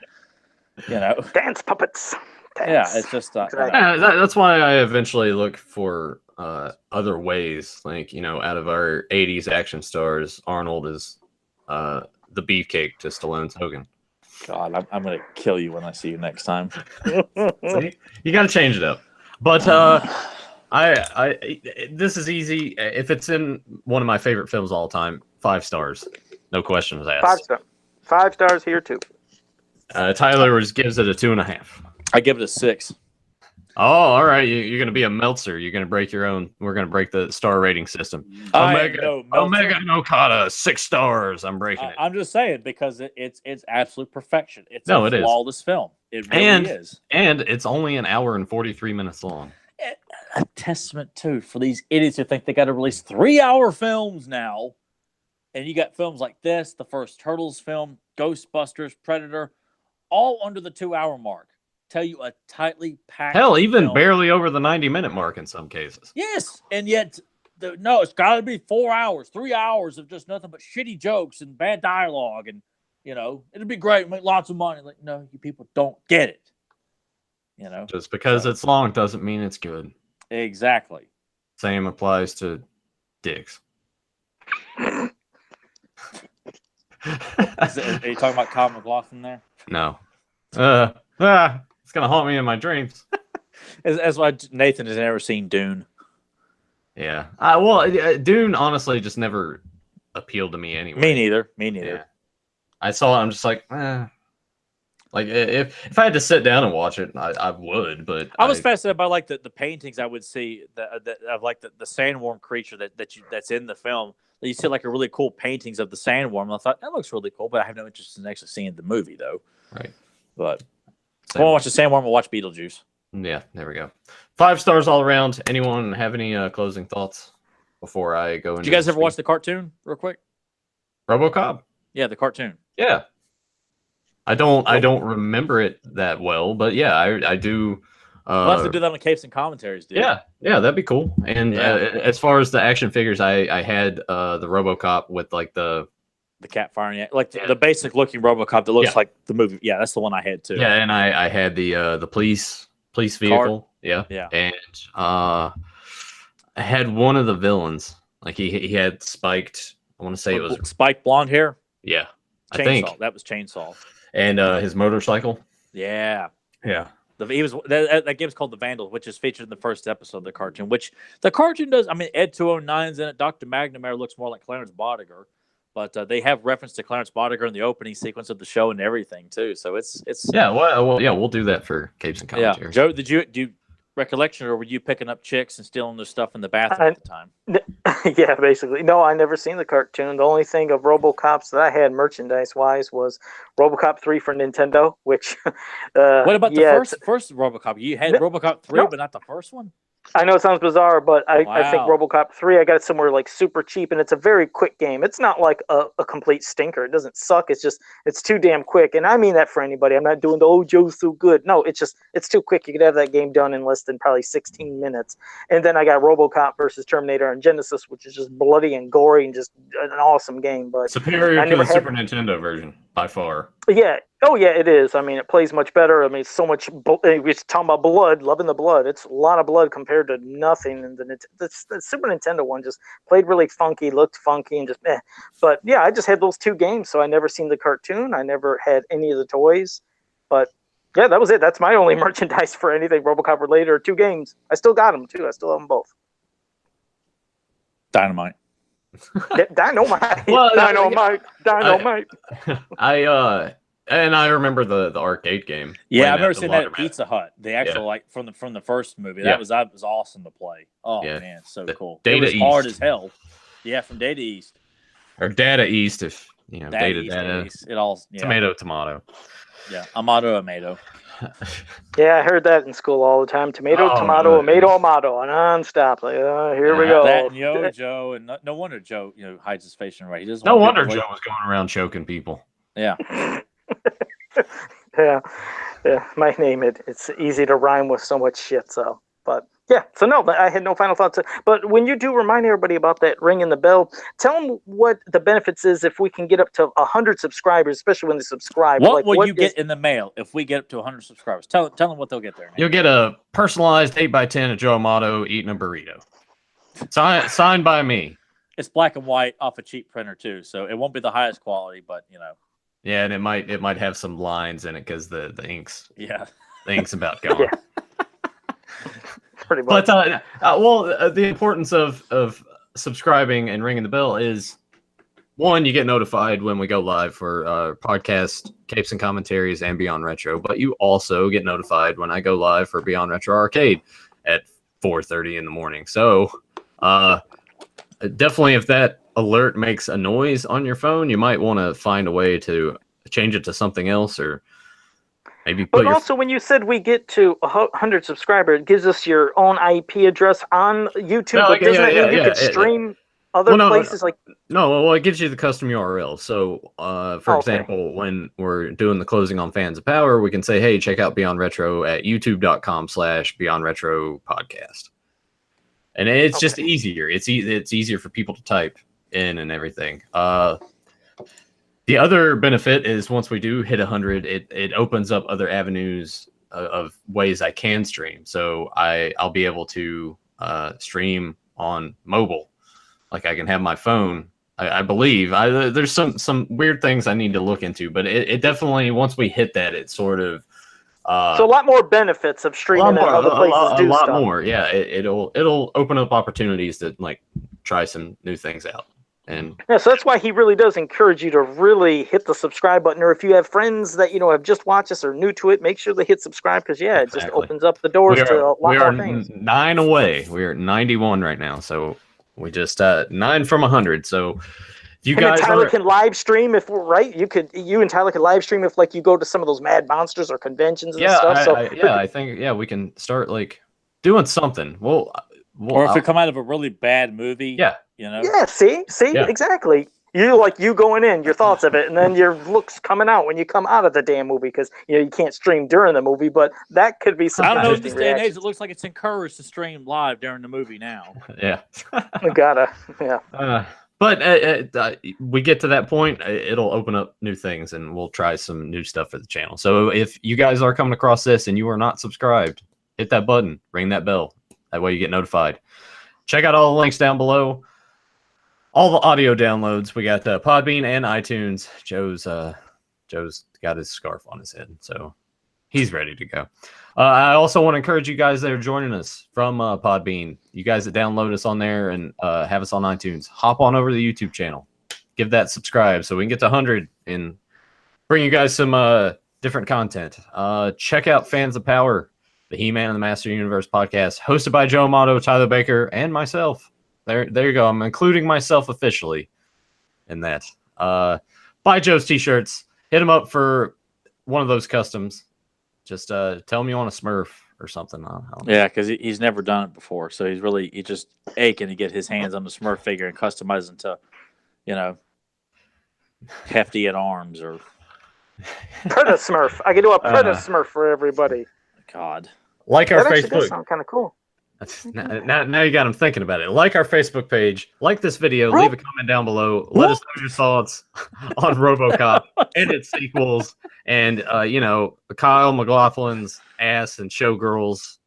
you know. Dance puppets. Dance. Yeah, it's just. That's why I eventually look for other ways. Like, you know, out of our 80s action stars, Arnold is the beefcake to Stallone's Hogan. God, I'm going to kill you when I see you next time. See? You got to change it up. But this is easy. If it's in one of my favorite films of all time, 5 stars, no questions asked. 5 stars. 5 stars here too. Tyler gives it a 2.5. I give it a 6. Oh, all right. You're going to be a Meltzer. You're going to break your own. We're going to break the star rating system. Omega Okada, 6 stars. I'm breaking it. I'm just saying because it's absolute perfection. It's a flawless film. It really is. And it's only an hour and 43 minutes long. A testament, too, for these idiots who think they got to release 3-hour films now. And you got films like this, the first Turtles film, Ghostbusters, Predator, all under the 2-hour mark. Tell you a tightly packed even film. Barely over the 90-minute mark in some cases. Yes, and yet no, it's got to be 4 hours, 3 hours of just nothing but shitty jokes and bad dialogue, and you know it'd be great, make lots of money. Like, no, you people don't get it. You know, just because it's long doesn't mean it's good. Exactly. Same applies to dicks. Are you talking about Kyle MacLachlan there? No. It's gonna haunt me in my dreams. That's why Nathan has never seen Dune. Yeah. Dune honestly just never appealed to me anyway. Me neither. Yeah. I saw it. I'm just like, Like if I had to sit down and watch it, I would. But I was fascinated by like the paintings I would see of like the sandworm creature that's in the film. You see like a really cool paintings of the sandworm. And I thought that looks really cool, but I have no interest in actually seeing the movie though. Right. But I want to watch the sandworm. I'll watch Beetlejuice. Yeah, there we go. 5 stars all around. Anyone have any closing thoughts before I go into? Did you guys ever watch the cartoon real quick? RoboCop? Yeah, the cartoon. Yeah. I don't remember it that well, but yeah, I do. We'll have to do that on Capes and Commentaries, dude. Yeah, that'd be cool. And as far as the action figures, I had the RoboCop with like the cat firing, like the basic looking RoboCop that looks like the movie. Yeah, that's the one I had too. Yeah, and I had the police vehicle. Yeah. And I had one of the villains. Like he had spiked. I want to say it was spiked blonde hair. Yeah, Chainsaw. I think that was Chainsaw. And his motorcycle. Yeah. He was that game's called The Vandal, which is featured in the first episode of the cartoon. Which the cartoon does. I mean, Ed 209's in it. Dr. McNamara looks more like Clarence Bodiger, but they have reference to Clarence Bodiger in the opening sequence of the show and everything too. So it's we'll do that for Capes and Commentaries. Yeah. Joe, did you do recollection, or were you picking up chicks and stealing their stuff in the bathroom at the time? Yeah, basically. No, I never seen the cartoon. The only thing of RoboCops that I had merchandise-wise was RoboCop 3 for Nintendo, which... what about the first RoboCop? You had RoboCop 3, but not the first one? I know it sounds bizarre, but I think RoboCop 3, I got it somewhere like super cheap, and it's a very quick game. It's not like a complete stinker. It doesn't suck. It's too damn quick. And I mean that for anybody. I'm not doing Joe's so good. No, it's too quick. You could have that game done in less than probably 16 minutes. And then I got RoboCop versus Terminator on Genesis, which is just bloody and gory and just an awesome game. But superior to the Super Nintendo version, by far. Yeah. Oh yeah, it is. I mean, it plays much better. I mean, it's so much. We're talking about blood, loving the blood. It's a lot of blood compared to nothing. And the Super Nintendo one just played really funky, looked funky, and just eh. But yeah, I just had those 2 games, so I never seen the cartoon. I never had any of the toys. But yeah, that was it. That's my only merchandise for anything RoboCop related, or 2 games. I still got them too. I still have them both. Dynamite. Dynamite. Well, Dynamite. And I remember the arcade game. Yeah, playing I've never the seen that at Laundromat. Pizza Hut. The actual like from the first movie. Yeah. That was awesome to play. Oh Yeah. man, so The cool. Data It was hard East. as hell. Yeah, from Data East. Or Data East, if you know, Data Data. East. It all Tomato. Yeah, Amato. Yeah, I heard that in school all the time. Tomato, Oh, tomato, man. tomato, nonstop. Like, here we go. That and Joe, and no wonder Joe, hides his face and right. He doesn't. No want wonder people Joe was going around choking people. Yeah. Yeah, my name it's easy to rhyme with so much shit. So, but yeah, so no, I had no final thoughts. But when you do remind everybody about that ringing the bell, tell them what the benefits is if we can get up to 100 subscribers, especially when they subscribe. What will you get in the mail if we get up to 100 subscribers? Tell them what they'll get there. Man. You'll get a personalized 8x10 of Joe Amato eating a burrito. Signed by me. It's black and white off a cheap printer too, so it won't be the highest quality, but Yeah, and it might have some lines in it because the ink's yeah. the ink's about gone. Yeah. Pretty much. But the importance of subscribing and ringing the bell is, one, you get notified when we go live for podcast capes and commentaries and Beyond Retro, but you also get notified when I go live for Beyond Retro Arcade at 4:30 in the morning. So definitely, if that alert makes a noise on your phone, you might want to find a way to change it to something else, or maybe put But also, when you said we get to 100 subscribers, it gives us your own IP address on YouTube. No, but doesn't that mean you could yeah. stream other places? Like No, it gives you the custom URL. So, for Okay. example, when we're doing the closing on Fans of Power, we can say, hey, check out Beyond Retro at youtube.com/Beyond Retro podcast. And it's just easier. It's easier for people to type in and everything. The other benefit is once we do hit 100, it opens up other avenues of ways I can stream. So I'll be able to stream on mobile. Like I can have my phone. I believe there's some weird things I need to look into, but it definitely, once we hit that, it sort of so a lot more benefits of streaming and other places do a lot stuff. more. Yeah, it'll open up opportunities to like try some new things out. And Yeah, so that's why he really does encourage you to really hit the subscribe button. Or if you have friends that have just watched us or new to it, make sure they hit subscribe because it just opens up the doors to a lot more things. 9 away. We are at 91 right now, so we just 9 from 100. So you guys Tyler can live stream if we're right. You and Tyler can live stream if like you go to some of those Mad Monsters or conventions and stuff. I think we can start like doing something. Well, or if we come out of a really bad movie, yeah. Yeah, see, Yeah. exactly. You going in, your thoughts of it, and then your looks coming out when you come out of the damn movie because you can't stream during the movie, but that could be some. I don't know. In interesting this day and age, reactions. it looks like it's encouraged to stream live during the movie now. Yeah. We gotta, yeah. But we get to that point, it'll open up new things, and we'll try some new stuff for the channel. So if you guys are coming across this and you are not subscribed, hit that button, ring that bell. That way you get notified. Check out all the links down below. All the audio downloads. We got Podbean and iTunes. Joe's got his scarf on his head, so he's ready to go. I also want to encourage you guys that are joining us from Podbean. You guys that download us on there and have us on iTunes, hop on over to the YouTube channel. Give that subscribe so we can get to 100 and bring you guys some different content. Check out Fans of Power, the He-Man and the Master Universe podcast, hosted by Joe Amato, Tyler Baker, and myself. There you go. I'm including myself officially in that. Buy Joe's t-shirts. Hit him up for one of those customs. Just tell him you want a Smurf or something. Yeah, because he's never done it before, so he's just aching to get his hands on the Smurf figure and customize it to, hefty at arms or Preda Smurf. I can do a Preda Smurf for everybody. God. Like our That actually does Facebook. sound kind of cool. Now you got them thinking about it. Like our Facebook page, like this video, leave a comment down below. Let us know your thoughts on RoboCop and its sequels, and Kyle MacLachlan's ass and Showgirls.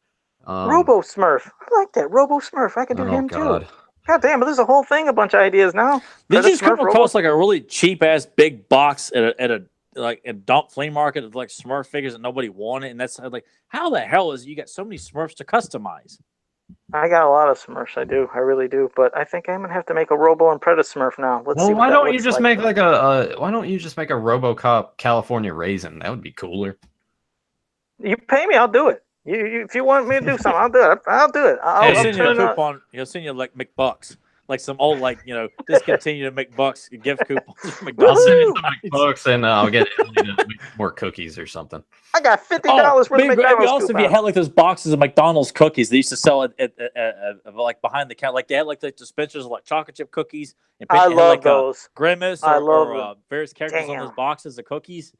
Robo Smurf. I like that. Robo Smurf. I could do him God. too. God damn, but there's a whole thing, a bunch of ideas now. Did you just come across like a really cheap ass big box at a dump flea market of like Smurf figures that nobody wanted? And that's like, how the hell is you got so many Smurfs to customize? I got a lot of Smurfs. I do. I really do. But I think I'm gonna have to make a Robo and Predator Smurf now. Let's see. Why don't you just make like a why don't you just make a RoboCop California Raisin? That would be cooler. You pay me, I'll do it. You if you want me to do something, I'll do it. I'll do it. I'll send you a coupon. He'll send you like McBucks, like some old discontinued McBucks gift coupons. I'll send you some McBucks and I'll get Emily to make more cookies or something. I got $50 worth of McDonald's also, if you had like those boxes of McDonald's cookies, they used to sell at like behind the counter, like they had like the dispensers of like chocolate chip cookies. And I love those. Grimace or various characters on those boxes of cookies.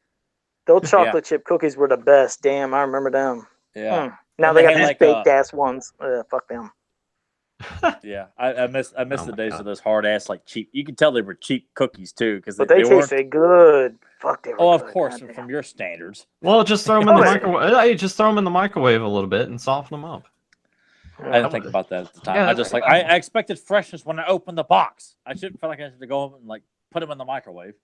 Those chocolate chip cookies were the best. Damn, I remember them. Yeah. Now they got these baked ass ones. Fuck them. Yeah, I miss the days of those hard ass like cheap. You can tell they were cheap cookies too, because they tasted good. Fuck, they were of course, from your standards. Well, just throw them in the microwave. Just throw them in the microwave a little bit and soften them up. I didn't think about that at the time. Yeah, I expected freshness when I opened the box. I shouldn't feel like I had to go home and like put them in the microwave.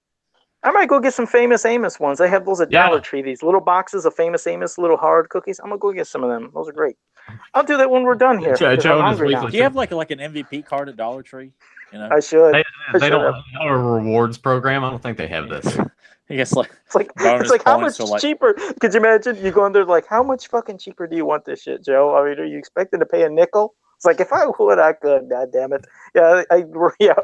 I might go get some Famous Amos ones. They have those at Dollar Tree. These little boxes of Famous Amos, little hard cookies. I'm gonna go get some of them. Those are great. I'll do that when we're done here. Joe, do you have like an MVP card at Dollar Tree? I should. They don't have a rewards program. I don't think they have this. I guess it's like how much cheaper? Could you imagine? You go in there like, how much fucking cheaper do you want this shit, Joe? I mean, are you expecting to pay a nickel? It's like, if I would, I could. God damn it!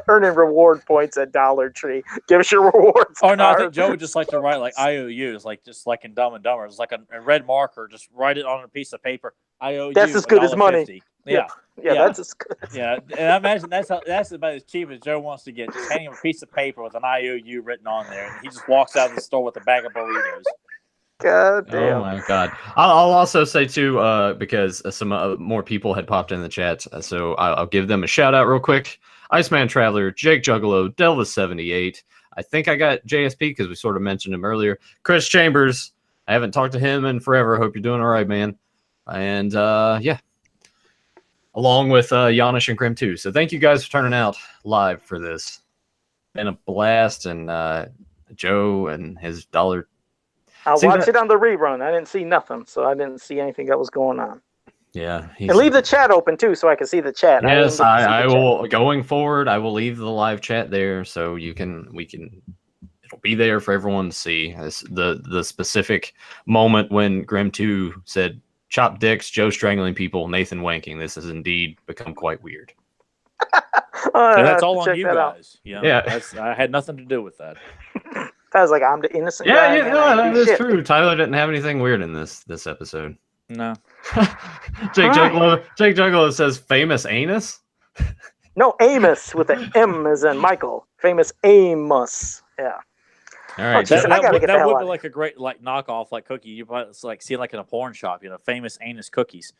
Earning reward points at Dollar Tree. Give us your rewards. Oh no, I think Joe would just like to write like IOUs, just like in Dumb and Dumber. It's like a red marker. Just write it on a piece of paper. I owe you. That's as good as money. Yeah, that's as good. Yeah, and I imagine that's about as cheap as Joe wants to get. Just handing him a piece of paper with an IOU written on there, and he just walks out of the store with a bag of burritos. God damn. Oh my god! I'll also say too, because some more people had popped in the chat, so I'll give them a shout out real quick. Iceman Traveler, Jake Juggalo, Delva78. I think I got JSP because we sort of mentioned him earlier. Chris Chambers. I haven't talked to him in forever. Hope you're doing all right, man. And along with Janish and Grim too. So thank you guys for turning out live for this. Been a blast, and Joe and his dollar. I'll watch it on the rerun. I didn't see nothing, so I didn't see anything that was going on. Yeah, and leave the chat open too, so I can see the chat. Yes, I will. Going forward, I will leave the live chat there, so we can. It'll be there for everyone to see. The specific moment when Grim 2 said, "Chop dicks, Joe strangling people, Nathan wanking." This has indeed become quite weird. And that's all on you guys. Yeah, I had nothing to do with that. I was like, I'm the innocent guy. That is true. Tyler didn't have anything weird in this episode. No. Jake Juggalo says famous anus? No, Amos with an M as in Michael. Famous Amos. Yeah. All right. That would be like a great like knockoff like cookie. You might like see like in a porn shop, famous anus cookies.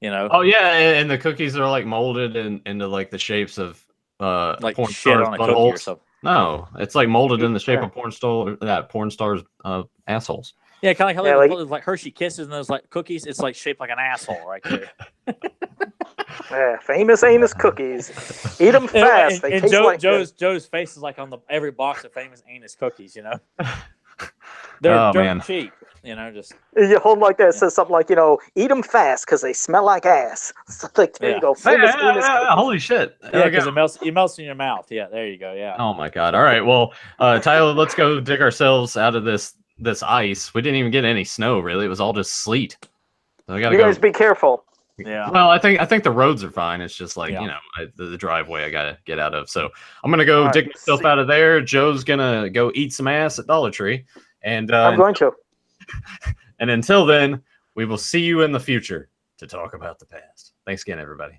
Oh yeah, and the cookies are like molded into like the shapes of like porn shit on a cookie or something. No, it's like molded in the shape of porn stars' assholes. Yeah, kind of like how like Hershey Kisses and those like cookies. It's like shaped like an asshole right there. Yeah, famous anus cookies. Eat them fast. And Joe's face is like on every box of famous anus cookies. They're cheap. Just you hold them like that. It says something like, eat them fast because they smell like ass. So like, there you go. Famous anus cookies. Holy shit! Yeah, because it melts in your mouth. Yeah, there you go. Yeah. Oh my god! All right, well, Tyler, let's go dig ourselves out of this ice. We didn't even get any snow. Really, it was all just sleet. So you guys be careful. Yeah. Well, I think the roads are fine. It's just like the driveway I gotta get out of. So I'm gonna go dig myself out of there. Joe's gonna go eat some ass at Dollar Tree, and I'm going to. And until then, we will see you in the future to talk about the past. Thanks again, everybody.